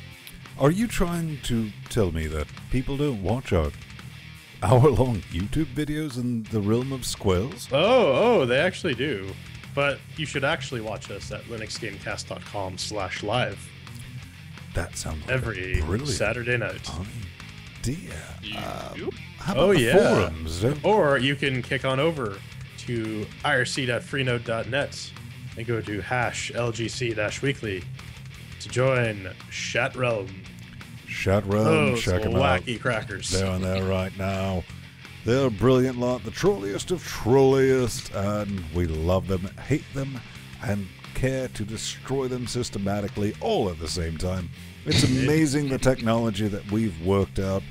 Are you trying to tell me that people don't watch our hour-long YouTube videos in the realm of squirrels? Oh, they actually do. But you should actually watch us at linuxgamecast.com/live. That sounds like every a brilliant Saturday night. Idea. How about Oh, the yeah. forums? Or you can kick on over to irc.freenode.net and go to #LGC-weekly to join Chat Realm. Chat Realm, Those check them out. wacky crackers. They're on there right now. They're a brilliant lot, the trolliest of trolliest, and we love them, hate them, and care to destroy them systematically all at the same time. It's amazing the technology that we've worked out,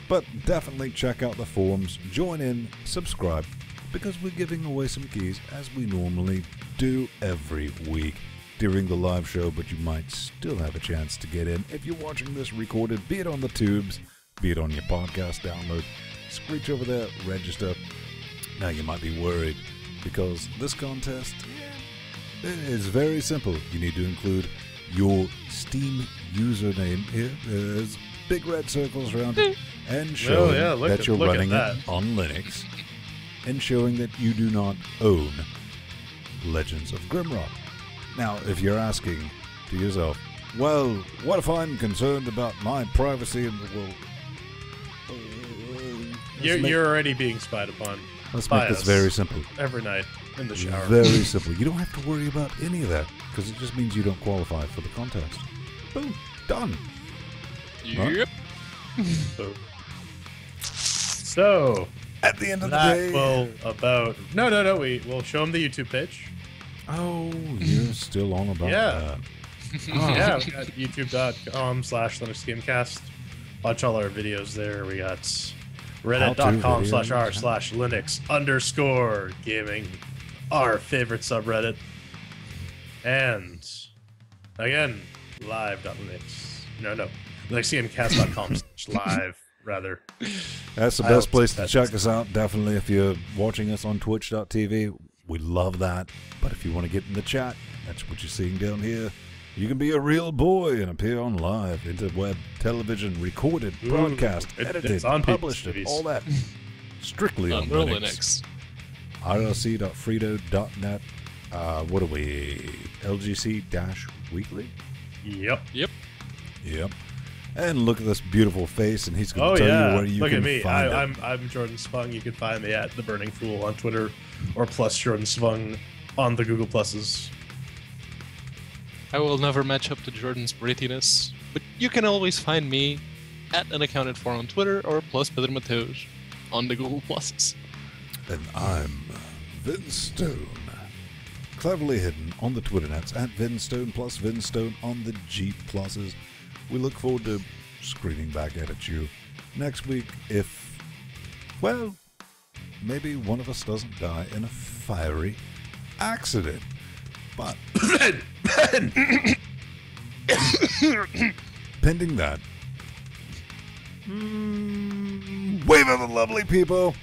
but definitely check out the forums, join in, subscribe, because we're giving away some keys as we normally do every week during the live show, but you might still have a chance to get in if you're watching this recorded, be it on the tubes, be it on your podcast download. Screech over there, register. Now you might be worried because this contest is very simple. You need to include your Steam username here. There's big red circles around it and showing that you're running it on Linux and showing that you do not own Legends of Grimrock. Now, if you're asking to yourself, well, what if I'm concerned about my privacy and well, you're already being spied upon. Let's make this very simple. Every night in the shower. Very simple. You don't have to worry about any of that because it just means you don't qualify for the contest. Boom. Done. Yep. So, at the end of the day, we'll we'll show them the YouTube page. Oh, you're still on about that. Yeah, we got youtube.com/LinuxGamecast. Watch all our videos there. We got reddit.com/r/Linux_gaming, our favorite subreddit. And again, live.linux. No. LinuxGamecast.com/live, rather. That's the best place to check us out. Definitely, if you're watching us on twitch.tv, we love that. But if you want to get in the chat, that's what you're seeing down here. You can be a real boy and appear on live, interweb, television, recorded, broadcast, edited, published, all that. Strictly on Linux. irc.freenode.net. What are we? LGC-weekly? Yep. And look at this beautiful face, and he's going to tell you where you look can at me. find I'm Jordan Svung. You can find me at The Burning Fool on Twitter, or plus Jordan Svung on the Google Pluses. I will never match up to Jordan's breathiness, but you can always find me at Unaccounted For on Twitter or plus Pedro Mateus on the Google Pluses. And I'm Vince Stone. Cleverly hidden on the Twitter nets at Vinstone plus Vinstone on the G Pluses. We look forward to screaming back at you next week if, well, maybe one of us doesn't die in a fiery accident. But pending that, wave at the lovely people.